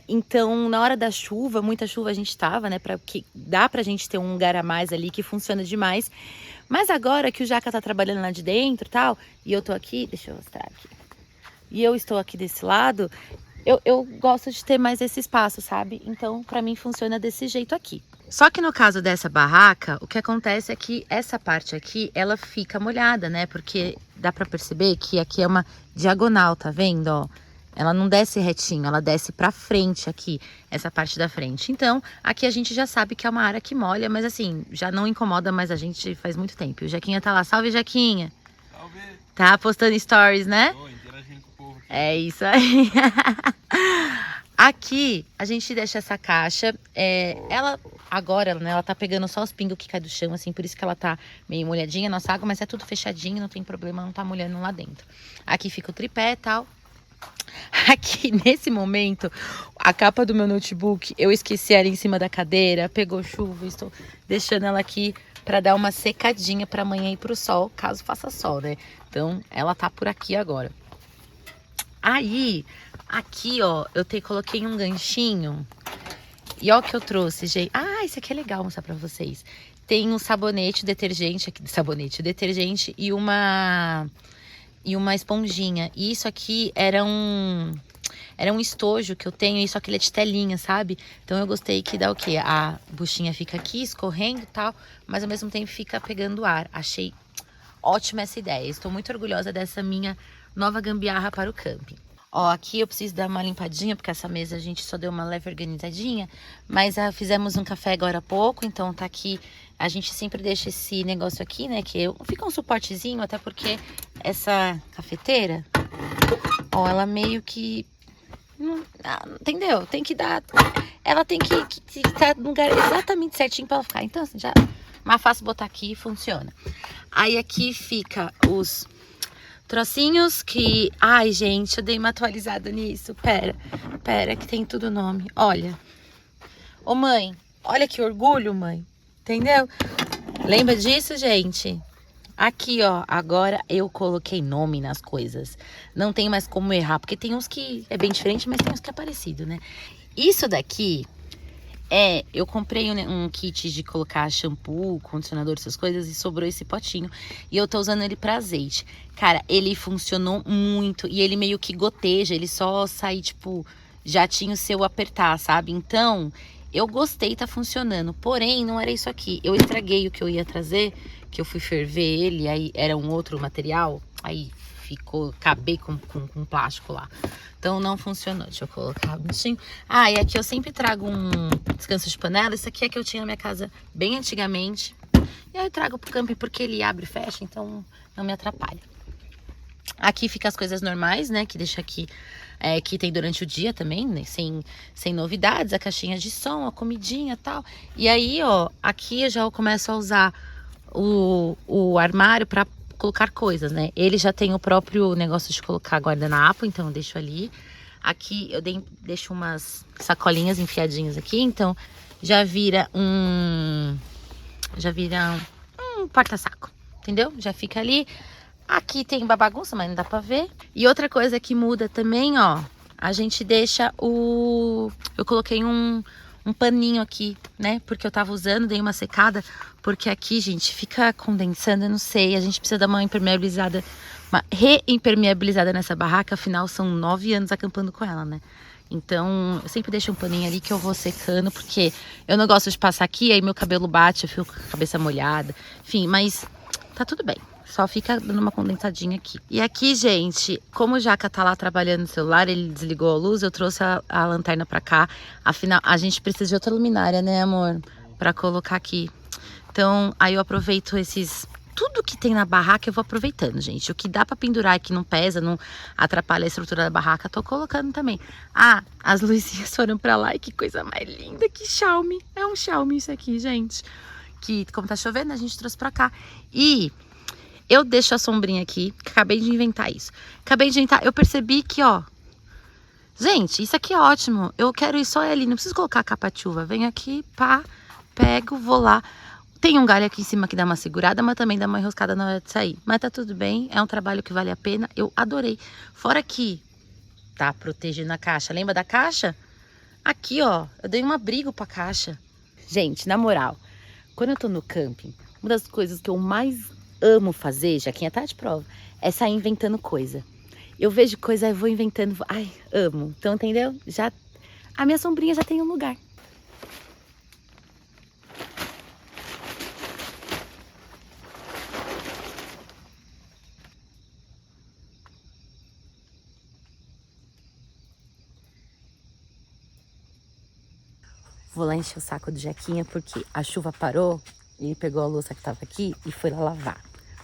A: Então, na hora da chuva, muita chuva a gente tava, né? Que dá pra gente ter um lugar a mais ali que funciona demais. Mas agora que o Jaca tá trabalhando lá de dentro e tal, e eu tô aqui, deixa eu mostrar aqui. E eu estou aqui desse lado, eu gosto de ter mais esse espaço, sabe? Então, pra mim, funciona desse jeito aqui. Só que no caso dessa barraca, o que acontece é que essa parte aqui, ela fica molhada, né? Porque dá pra perceber que aqui é uma diagonal, tá vendo, ó? Ela não desce retinho, ela desce pra frente aqui, essa parte da frente. Então, aqui a gente já sabe que é uma área que molha, mas assim, já não incomoda mais a gente faz muito tempo. E o Jaquinha tá lá, salve Jaquinha!
B: Salve!
A: Tá postando stories, né?
B: Tô interagindo com o povo aqui.
A: É isso aí. Aqui, a gente deixa essa caixa, ela agora, né, ela tá pegando só os pingos que caem do chão, assim, por isso que ela tá meio molhadinha, nossa água, mas é tudo fechadinho, não tem problema, não tá molhando lá dentro. Aqui fica o tripé e tal. Aqui, nesse momento, a capa do meu notebook, eu esqueci ela em cima da cadeira, pegou chuva, estou deixando ela aqui para dar uma secadinha para amanhã ir pro sol, caso faça sol, né? Então, ela tá por aqui agora. Aí, aqui, ó, coloquei um ganchinho. E ó o que eu trouxe, gente. Ah, isso aqui é legal mostrar pra vocês. Tem um sabonete, detergente aqui, detergente e uma esponjinha. E isso aqui era um estojo que eu tenho, só que ele é de telinha, sabe? Então eu gostei que dá o quê? A buchinha fica aqui, escorrendo e tal, mas ao mesmo tempo fica pegando ar. Achei ótima essa ideia. Estou muito orgulhosa dessa minha nova gambiarra para o camping. Ó, aqui eu preciso dar uma limpadinha, porque essa mesa a gente só deu uma leve organizadinha. Mas fizemos um café agora há pouco, então tá aqui. A gente sempre deixa esse negócio aqui, né? Que fica um suportezinho, até porque essa cafeteira, ó, ela meio que... entendeu? Tem que dar... Ela tem que estar no lugar exatamente certinho pra ela ficar. Então, assim, já mais fácil botar aqui e funciona. Aí aqui fica os... trocinhos que... Ai, gente, eu dei uma atualizada nisso. Pera, que tem tudo nome. Olha. Ô, mãe, olha que orgulho, mãe. Entendeu? Lembra disso, gente? Aqui, ó, agora eu coloquei nome nas coisas. Não tem mais como errar, porque tem uns que é bem diferente, mas tem uns que é parecido, né? Isso daqui... eu comprei um kit de colocar shampoo, condicionador, essas coisas, e sobrou esse potinho. E eu tô usando ele pra azeite. Cara, ele funcionou muito. E ele meio que goteja, ele só sai, tipo, jatinho se eu apertar, sabe? Então, eu gostei, tá funcionando. Porém, não era isso aqui. Eu estraguei o que eu ia trazer, que eu fui ferver ele, aí era um outro material. Aí acabei com plástico lá. Então não funcionou. Deixa eu colocar bonitinho. Ah, e aqui eu sempre trago um descanso de panela. Isso aqui é que eu tinha na minha casa bem antigamente. E aí eu trago pro camping porque ele abre e fecha, então não me atrapalha. Aqui fica as coisas normais, né? Que deixa aqui, que tem durante o dia também, né? Sem novidades. A caixinha de som, a comidinha e tal. E aí, ó, aqui eu já começo a usar o armário pra colocar coisas, né? Ele já tem o próprio negócio de colocar guardanapo, então eu deixo ali. Aqui eu deixo umas sacolinhas enfiadinhas aqui, então já vira um porta-saco, entendeu? Já fica ali. Aqui tem uma bagunça, mas não dá pra ver. E outra coisa que muda também, ó, a gente deixa o... Eu coloquei um paninho aqui, né? Porque eu tava usando, dei uma secada. Porque aqui, gente, fica condensando, eu não sei. A gente precisa dar uma impermeabilizada, uma reimpermeabilizada nessa barraca. Afinal, são 9 anos acampando com ela, né? Então, eu sempre deixo um paninho ali que eu vou secando. Porque eu não gosto de passar aqui, aí meu cabelo bate, eu fico com a cabeça molhada. Enfim, mas tá tudo bem. Só fica dando uma condensadinha aqui. E aqui, gente, como o Jaca tá lá trabalhando no celular, ele desligou a luz, eu trouxe a lanterna pra cá. Afinal, a gente precisa de outra luminária, né, amor? Pra colocar aqui. Então, aí eu aproveito esses... Tudo que tem na barraca eu vou aproveitando, gente. O que dá pra pendurar e que não pesa, não atrapalha a estrutura da barraca, tô colocando também. Ah, as luzinhas foram pra lá e que coisa mais linda, que Xiaomi. É um Xiaomi isso aqui, gente. Que, como tá chovendo, a gente trouxe pra cá. E... eu deixo a sombrinha aqui, acabei de inventar isso. Eu percebi que, ó... gente, isso aqui é ótimo. Eu quero ir só ali, não preciso colocar a capa de chuva. Venho aqui, pá, pego, vou lá. Tem um galho aqui em cima que dá uma segurada, mas também dá uma enroscada na hora de sair. Mas tá tudo bem, é um trabalho que vale a pena. Eu adorei. Fora que tá protegendo a caixa. Lembra da caixa? Aqui, ó, eu dei um abrigo pra caixa. Gente, na moral, quando eu tô no camping, uma das coisas que eu mais amo fazer, Jaquinha tá de prova, é sair inventando coisa. Eu vejo coisa, eu vou inventando, ai, amo. Então, entendeu? Já, a minha sombrinha já tem um lugar. Vou lá encher o saco do Jaquinha, porque a chuva parou, ele pegou a louça que tava aqui e foi lá lavar.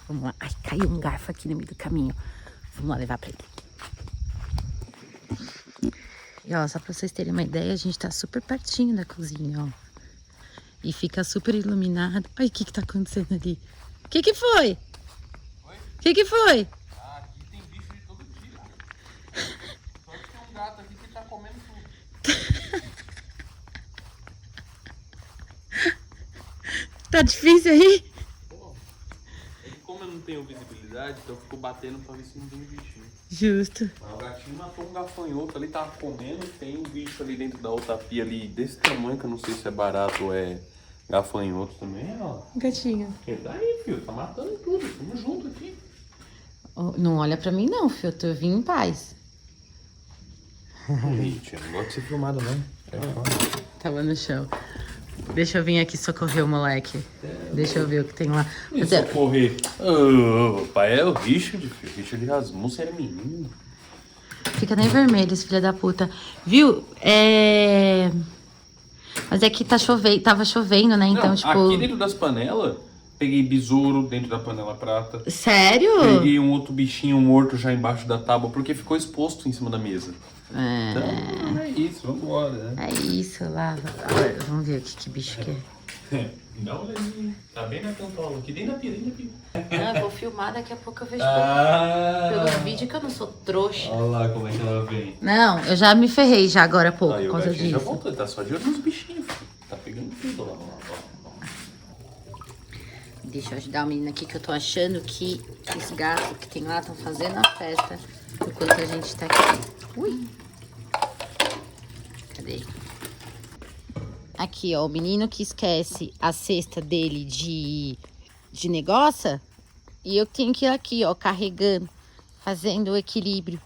A: Vamos lá. Ai, caiu um garfo aqui no meio do caminho. Vamos lá levar pra ele. E ó, só pra vocês terem uma ideia, a gente tá super pertinho da cozinha, ó. E fica super iluminado. Ai, o que tá acontecendo ali? O que foi? O que foi?
B: Ah, aqui tem bicho de todo tipo. Só que tem um gato aqui que tá comendo tudo.
A: Tá difícil aí?
B: Pô, é que como eu não tenho visibilidade, então eu fico batendo pra ver se não tem bichinho.
A: Justo.
B: Mas o gatinho matou um gafanhoto ali, tava comendo, tem um bicho ali dentro da outra pia ali, desse tamanho, que eu não sei se é barato ou é gafanhoto também, ó.
A: Gatinho.
B: E daí, filho, tá matando tudo, tamo junto aqui.
A: Não olha pra mim não, filho, eu vim em paz.
B: Gente, eu não gosto de ser filmado, não. É foda.
A: Tava no chão. Deixa eu vir aqui socorrer o moleque. Deixa eu ver o que tem lá.
B: E socorrer? O pai é o Richard, filho. Richard Rasmussen era menino.
A: Fica nem vermelho esse filho da puta. Viu? Mas é que tava chovendo, né? Então,
B: não,
A: tipo...
B: aqui dentro das panelas, peguei besouro dentro da panela prata.
A: Sério?
B: Peguei um outro bichinho morto já embaixo da tábua, porque ficou exposto em cima da mesa. Então, é isso, vambora, né?
A: É isso, lá. Agora, vamos ver o que bicho que é.
B: Dá uma olhadinha. Tá bem na cantola, aqui dentro da pia,
A: Não, eu vou filmar, daqui a pouco eu vejo
B: Ah,
A: pelo vídeo que eu não sou trouxa.
B: olha lá como é que ela vem.
A: Não, eu já me ferrei já agora há pouco
B: Aí
A: por
B: o
A: causa
B: gatinho já
A: disso.
B: voltou, ele tá só de olho nos bichinhos, filho. Tá pegando tudo lá.
A: Deixa eu ajudar o menino aqui, que eu tô achando que os gatos que tem lá estão fazendo a festa enquanto a gente tá aqui. Ui! Cadê? Aqui, ó, o menino que esquece a cesta dele de negócio e eu tenho que ir aqui, ó, carregando, fazendo o equilíbrio.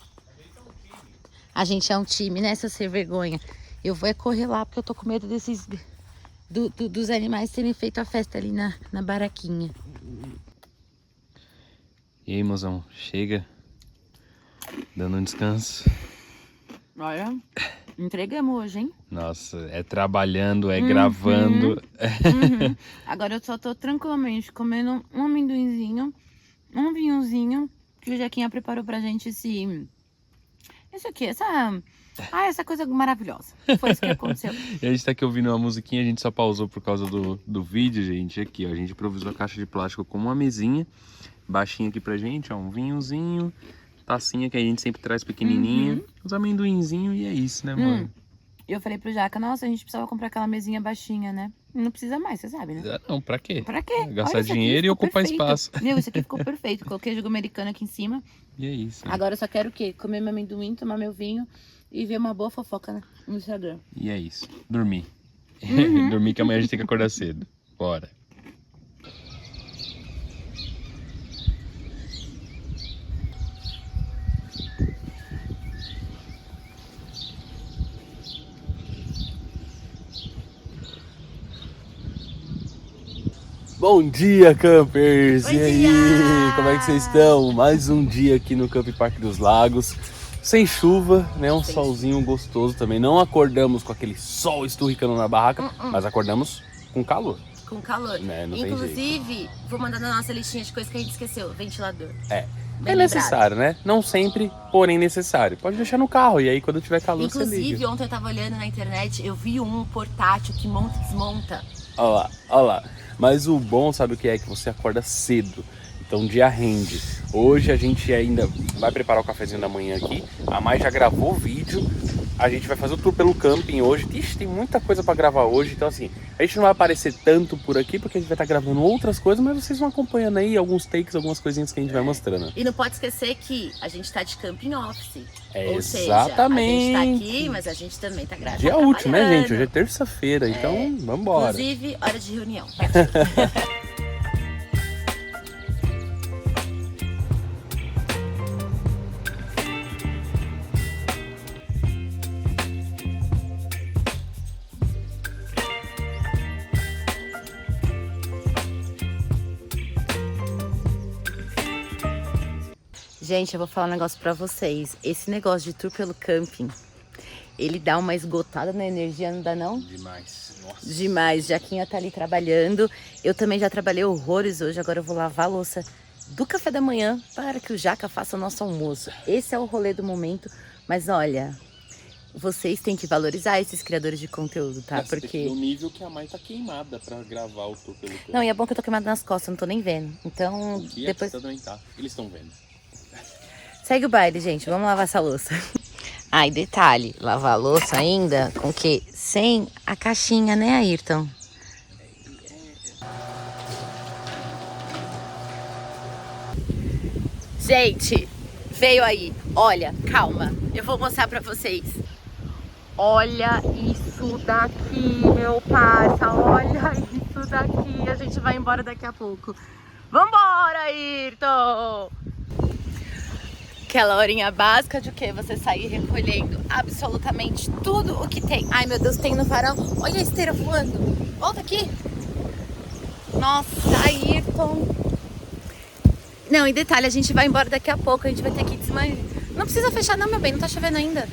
A: A gente é um time, né, sem vergonha. Eu vou correr lá porque eu tô com medo desses... dos animais terem feito a festa ali na baraquinha.
B: E aí, mozão, chega dando um descanso.
A: Olha, entregamos hoje, hein?
B: Nossa, é trabalhando, é gravando.
A: Uhum. Agora eu só tô tranquilamente comendo um amendoinzinho, um vinhozinho que o Jequinha preparou pra gente esse aqui, essa coisa maravilhosa. Foi isso que aconteceu.
B: E a gente tá aqui ouvindo uma musiquinha, a gente só pausou por causa do vídeo, gente. Aqui, ó, a gente improvisou a caixa de plástico com uma mesinha baixinha aqui pra gente, ó, um vinhozinho, tacinha que a gente sempre traz pequenininha, uns amendoinzinhos e é isso, né, mano?
A: E eu falei pro Jaca, nossa, a gente precisava comprar aquela mesinha baixinha, né? Não precisa mais, você sabe, né?
D: Não, pra quê?
A: Pra quê?
D: Gastar
A: Olha, esse aqui
D: dinheiro e
A: ficou
D: ocupar
A: perfeito.
D: espaço.
A: Meu, isso aqui ficou perfeito. Coloquei jogo americano aqui em cima.
D: E é isso. Né?
A: Agora eu só quero o quê? Comer meu amendoim, tomar meu vinho e ver uma boa fofoca, né? No Instagram.
D: E é isso. Dormir.
A: Uhum.
D: Dormir que amanhã a gente tem que acordar cedo. Bora.
B: Bom dia, campers!
A: Bom
B: E aí,
A: dia!
B: como é que vocês estão? Mais um dia aqui no Camp Parque dos Lagos. Sem chuva, né? Um solzinho gostoso também. Não acordamos com aquele sol esturricando na barraca, mas acordamos com calor.
A: Com calor.
B: Né? Não tem jeito.
A: Inclusive, vou mandar na nossa listinha de coisas que a gente esqueceu. Ventilador.
B: É.
A: Bem
B: É necessário, né? Não sempre, porém necessário. Pode deixar no carro e aí quando tiver calor você
A: Inclusive,
B: liga.
A: ontem eu tava olhando na internet, eu vi um portátil que monta e desmonta.
B: Olha lá. Mas o bom, sabe o que é? Que você acorda cedo. Então o dia rende. Hoje a gente ainda vai preparar o cafezinho da manhã aqui. A Mai já gravou o vídeo. A gente vai fazer o tour pelo camping hoje. Ixi, tem muita coisa pra gravar hoje. Então assim, a gente não vai aparecer tanto por aqui porque a gente vai estar gravando outras coisas, mas vocês vão acompanhando aí alguns takes, algumas coisinhas que a gente vai mostrando.
A: E não pode esquecer que a gente tá de camping office.
B: É,
A: Ou seja,
B: exatamente.
A: a gente tá aqui, mas a gente também tá gravando.
B: Dia útil, né, gente? Hoje é terça-feira, então vambora.
A: Inclusive, hora de reunião. Gente, eu vou falar um negócio pra vocês. Esse negócio de tour pelo camping, ele dá uma esgotada na energia, não dá não?
B: Demais. Nossa.
A: Demais. Jaquinha tá ali trabalhando. Eu também já trabalhei horrores hoje. Agora eu vou lavar a louça do café da manhã para que o Jaca faça o nosso almoço. Esse é o rolê do momento. Mas olha, vocês têm que valorizar esses criadores de conteúdo, tá? Porque
B: no nível que a Mai tá queimada pra gravar o tour pelo camping.
A: não, e é bom que eu tô queimada nas costas, não tô nem vendo. Então,
B: E
A: depois
B: também tá. Eles estão vendo.
A: segue o baile, gente. Vamos lavar essa louça. Ah, e detalhe, lavar a louça ainda com que? Sem a caixinha, né, Ayrton? Gente, veio aí. Olha, calma. Eu vou mostrar pra vocês. Olha isso daqui, meu parça. Olha isso daqui. A gente vai embora daqui a pouco. Vambora, Ayrton! Aquela horinha básica de o quê? Você sair recolhendo absolutamente tudo o que tem. Ai, meu Deus, tem no varal. Olha a esteira voando. Volta aqui. Nossa, Ayrton. Não, em detalhe, a gente vai embora daqui a pouco. A gente vai ter que desmanchar. Não precisa fechar não, meu bem. Não tá chovendo ainda.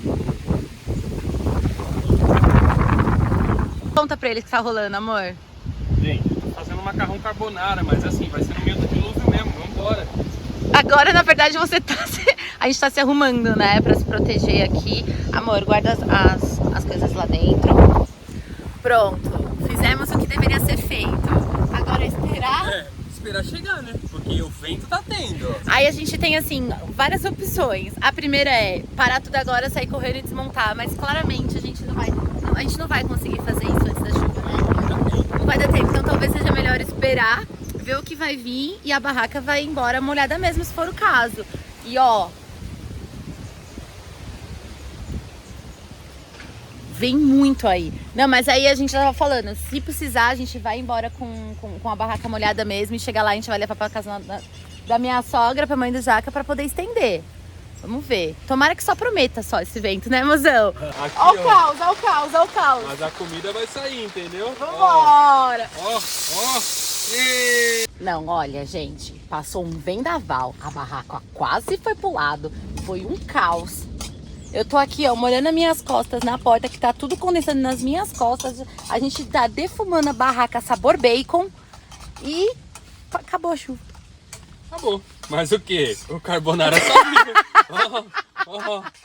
A: Conta pra ele que tá rolando, amor.
B: Gente, tô fazendo macarrão carbonara, mas assim, vai ser no meio do dilúvio mesmo. Vambora.
A: Agora, na verdade, você tá a gente tá se arrumando, né? Pra se proteger aqui. Amor, guarda as coisas lá dentro. Pronto. Fizemos o que deveria ser feito. Agora é esperar.
B: Esperar chegar, né? Porque o vento tá tendo, ó.
A: Aí a gente tem, assim, várias opções. A primeira é parar tudo agora, sair correndo e desmontar. Mas claramente a gente não vai conseguir fazer isso antes da chuva, né? Não vai dar tempo. Então talvez seja melhor esperar, ver o que vai vir e a barraca vai embora molhada mesmo, se for o caso. E ó, vem muito aí. Não, mas aí a gente tava falando, se precisar a gente vai embora com a barraca molhada mesmo e chegar lá a gente vai levar pra casa da minha sogra, pra mãe do Jaca, pra poder estender. Vamos ver. Tomara que só prometa só esse vento, né, mozão?
B: Aqui,
A: Ó o caos, ó o caos, ó o caos.
B: Mas a comida vai sair, entendeu?
A: Vambora!
B: Ó.
A: Não, olha, gente, passou um vendaval, a barraca quase foi pro lado, foi um caos. Eu tô aqui, ó, molhando as minhas costas na porta, que tá tudo condensando nas minhas costas. A gente tá defumando a barraca sabor bacon e acabou a chuva.
B: Acabou. Mas o quê? O carbonara só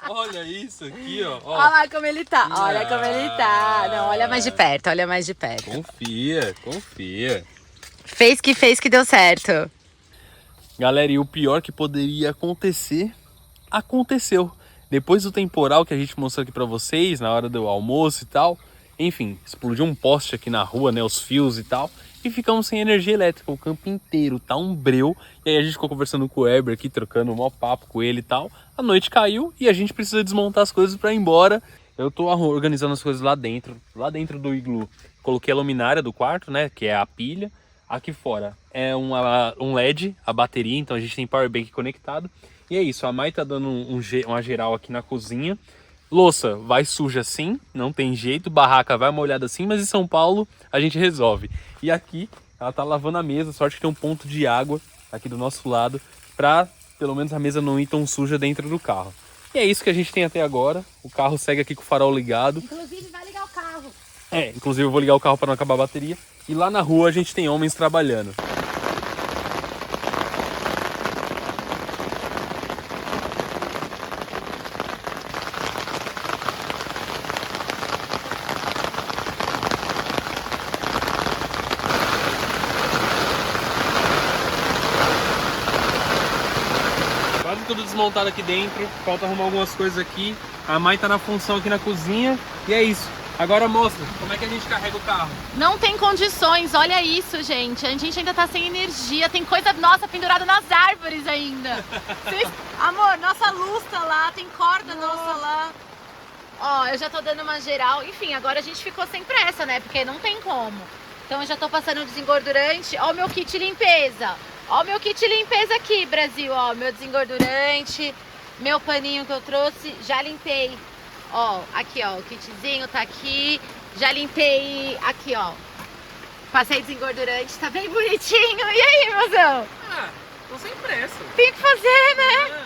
B: olha isso aqui, ó.
A: Olha lá como ele tá, olha como ele tá. Não, olha mais de perto, olha mais de perto.
B: Confia.
A: Fez que deu certo.
B: Galera, e o pior que poderia acontecer, aconteceu. depois do temporal que a gente mostrou aqui pra vocês, na hora do almoço e tal, enfim, explodiu um poste aqui na rua, né, os fios e tal, e ficamos sem energia elétrica, o campo inteiro tá um breu. E aí a gente ficou conversando com o Weber aqui, trocando um maior papo com ele e tal. A noite caiu e a gente precisa desmontar as coisas pra ir embora. Eu tô organizando as coisas lá dentro do iglu. Coloquei a luminária do quarto, né, que é a pilha. Aqui fora é um LED, a bateria, então a gente tem power bank conectado. E é isso, a Mai tá dando uma geral aqui na cozinha. Louça vai suja sim, não tem jeito, barraca vai molhada sim, mas em São Paulo a gente resolve. E aqui ela tá lavando a mesa, sorte que tem um ponto de água aqui do nosso lado, pra pelo menos a mesa não ir tão suja dentro do carro. E é isso que a gente tem até agora, o carro segue aqui com o farol ligado.
A: Inclusive vai ligar o carro.
B: Inclusive eu vou ligar o carro para não acabar a bateria. E lá na rua a gente tem homens trabalhando. Tudo desmontado aqui dentro, falta arrumar algumas coisas aqui. A Mai tá na função aqui na cozinha e é isso. Agora mostra como é que a gente carrega o carro.
A: Não tem condições, olha isso, gente. A gente ainda tá sem energia, tem coisa nossa pendurada nas árvores ainda. Amor, nossa luz tá lá, tem corda nossa lá. Ó, eu já tô dando uma geral. Enfim, agora a gente ficou sem pressa, né? Porque não tem como. Então eu já tô passando um desengordurante. Ó o meu kit limpeza. Ó o meu kit limpeza aqui, Brasil. Ó, meu desengordurante, meu paninho que eu trouxe, já limpei. Ó, aqui ó, o kitzinho tá aqui. Já limpei aqui, ó. Passei desengordurante, tá bem bonitinho. E aí, mozão?
B: Ah, tô sem pressa.
A: Tem que fazer, né?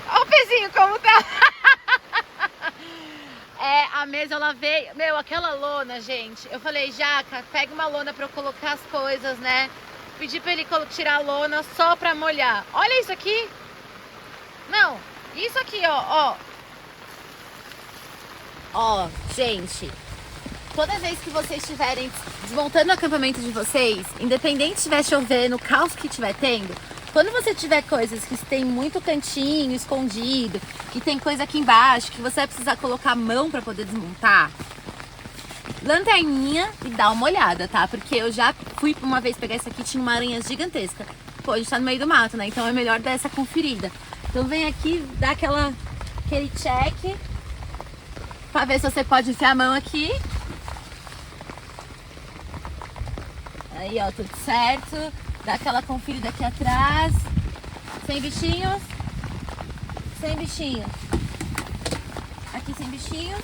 A: Ó o pezinho como tá. A mesa eu lavei. Meu, aquela lona, gente. Eu falei, Jaca, pega uma lona pra eu colocar as coisas, né? Pedi pra ele tirar a lona só pra molhar. Olha isso aqui. Não, isso aqui, ó. Ó, gente. Toda vez que vocês estiverem desmontando o acampamento de vocês, independente se estiver chovendo, o caos que estiver tendo, quando você tiver coisas que tem muito cantinho escondido, que tem coisa aqui embaixo, que você vai precisar colocar a mão pra poder desmontar, lanterninha e dá uma olhada, tá? Porque eu já fui uma vez pegar isso aqui, tinha uma aranha gigantesca. Pô, a gente tá no meio do mato, né? Então é melhor dar essa conferida. Então vem aqui, dá aquele check pra ver se você pode enfiar a mão aqui. Aí, ó, tudo certo. Dá aquela conferida aqui atrás. Sem bichinhos. Sem bichinhos. Aqui sem bichinhos.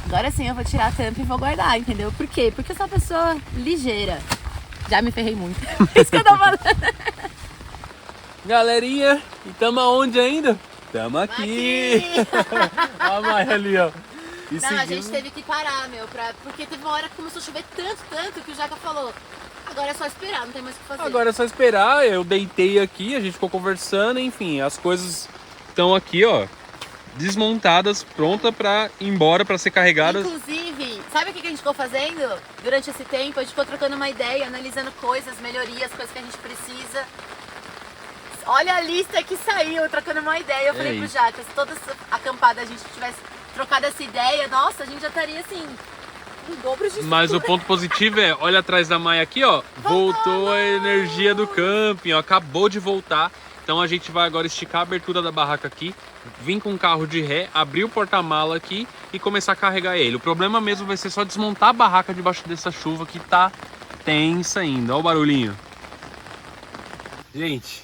A: Agora sim eu vou tirar a tampa e vou guardar, entendeu? Por quê? Porque eu sou uma pessoa ligeira. Já me ferrei muito. É isso que eu tô falando.
B: Galerinha, e tamo aonde ainda? Tamo aqui. Olha a Maia ali, ó.
A: Não, a gente teve que parar, meu, porque teve uma hora que começou a chover tanto que o Jaca falou, agora é só esperar, não tem mais o que fazer.
B: Agora é só esperar, eu deitei aqui, a gente ficou conversando, enfim, as coisas estão aqui, ó, desmontadas, pronta pra ir embora, pra ser carregadas.
A: Inclusive, sabe o que a gente ficou fazendo durante esse tempo? A gente ficou trocando uma ideia, analisando coisas, melhorias, coisas que a gente precisa. Olha a lista que saiu, trocando uma ideia. Eu falei pro Jaca, se toda acampada a gente tivesse trocado essa ideia, nossa, a gente já estaria assim, em dobro de
B: Mas o ponto positivo é, olha atrás da Maia aqui, ó, voltou a energia do camping, ó, acabou de voltar. Então a gente vai agora esticar a abertura da barraca aqui, vir com um carro de ré, abrir o porta-mala aqui e começar a carregar ele. O problema mesmo vai ser só desmontar a barraca debaixo dessa chuva que tá tensa ainda. Olha o barulhinho. Gente,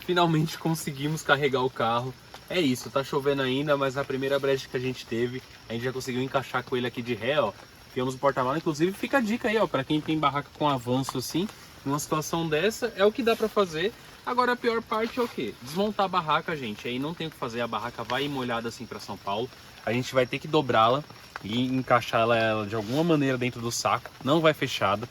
B: finalmente conseguimos carregar o carro. É isso, tá chovendo ainda, mas na primeira brecha que a gente teve, a gente já conseguiu encaixar com ele aqui de ré, ó. Tivemos o porta-mala, inclusive fica a dica aí, ó, pra quem tem barraca com avanço assim, numa situação dessa, é o que dá pra fazer. Agora a pior parte é o quê? Desmontar a barraca, gente, aí não tem o que fazer, a barraca vai ir molhada assim pra São Paulo, a gente vai ter que dobrá-la e encaixar ela de alguma maneira dentro do saco, não vai fechada,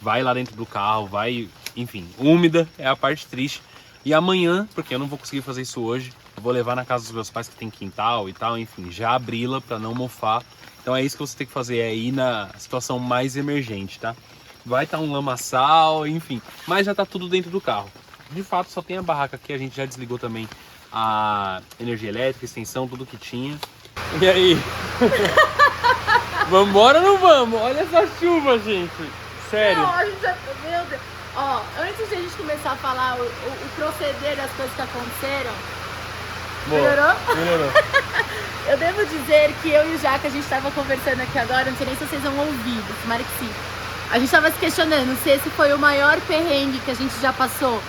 B: vai lá dentro do carro, vai, enfim, úmida, é a parte triste. E amanhã, porque eu não vou conseguir fazer isso hoje, eu vou levar na casa dos meus pais que tem quintal e tal, enfim, já abri-la pra não mofar. Então é isso que você tem que fazer, é ir na situação mais emergente, tá? Vai estar um lamaçal, enfim, mas já tá tudo dentro do carro. De fato, só tem a barraca aqui, a gente já desligou também a energia elétrica, extensão, tudo que tinha. E aí? Vambora ou não vamos? Olha essa chuva, gente. Sério.
A: Não, a gente já... Meu Deus. Ó, antes de a gente começar a falar o proceder das coisas que aconteceram, melhorou?
B: Melhorou.
A: Eu devo dizer que eu e o Jaca, a gente tava conversando aqui agora, não sei nem se vocês vão ouvir, tomara que sim. A gente tava se questionando se esse foi o maior perrengue que a gente já passou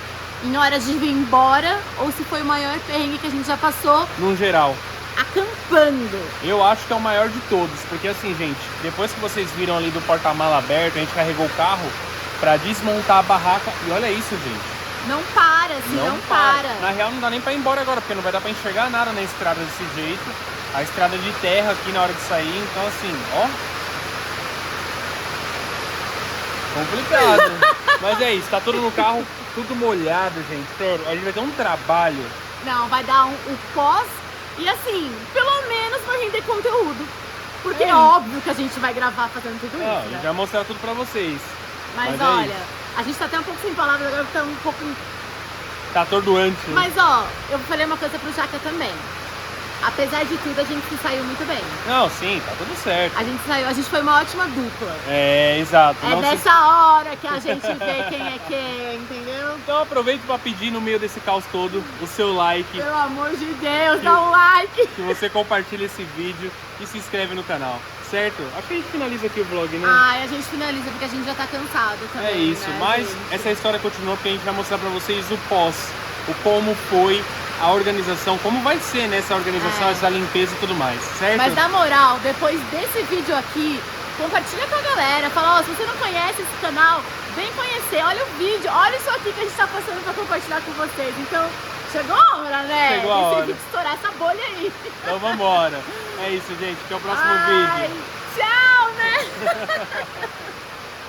A: em horas de vir embora, ou se foi o maior perrengue que a gente já passou
B: No geral.
A: acampando.
B: Eu acho que é o maior de todos, porque assim, gente, depois que vocês viram ali do porta-mala aberto, a gente carregou o carro pra desmontar a barraca, e olha isso, gente.
A: Não para, assim, não para.
B: Na real não dá nem pra ir embora agora, porque não vai dar pra enxergar nada na estrada desse jeito. A estrada de terra aqui na hora de sair, então assim, ó. Complicado. Mas é isso, tá tudo no carro, tudo molhado, gente. Sério, a gente vai ter um trabalho.
A: Não, vai dar o pós e assim, pelo menos vai render conteúdo. Porque é óbvio que a gente vai gravar fazendo tudo
B: Não, a
A: isso,
B: gente
A: né?
B: vai mostrar tudo pra vocês.
A: Mas
B: é
A: olha,
B: isso.
A: a gente tá até um pouco sem palavras agora, porque tá um pouco...
B: Tá atordoante. Né?
A: Mas ó, eu falei uma coisa pro Jaca também. Apesar de tudo, a gente se saiu muito bem.
B: Não, sim, tá tudo certo.
A: A gente foi uma ótima dupla.
B: É, exato.
A: É
B: Não se-
A: nessa hora que a gente vê quem é quem, entendeu?
B: Então aproveito para pedir no meio desse caos todo o seu like,
A: Pelo amor de Deus, dá um like!
B: que você compartilha esse vídeo e se inscreve no canal, certo? Acho que a gente finaliza aqui o vlog, né?
A: Ai, a gente finaliza porque a gente já tá cansado também.
B: É isso,
A: né,
B: mas
A: gente?
B: essa história continua porque a gente vai mostrar pra vocês o pós, o como foi a organização, como vai ser nessa organização, essa limpeza e tudo mais, certo?
A: Mas na moral, depois desse vídeo aqui, compartilha com a galera. Fala, ó, se você não conhece esse canal, vem conhecer. Olha o vídeo, olha isso aqui que a gente tá passando pra compartilhar com vocês. Então, chegou a hora, né?
B: Chegou a hora.
A: Esse vídeo estourar essa bolha aí.
B: Então vambora. É isso, gente. Até o próximo
A: Ai,
B: vídeo.
A: tchau, né?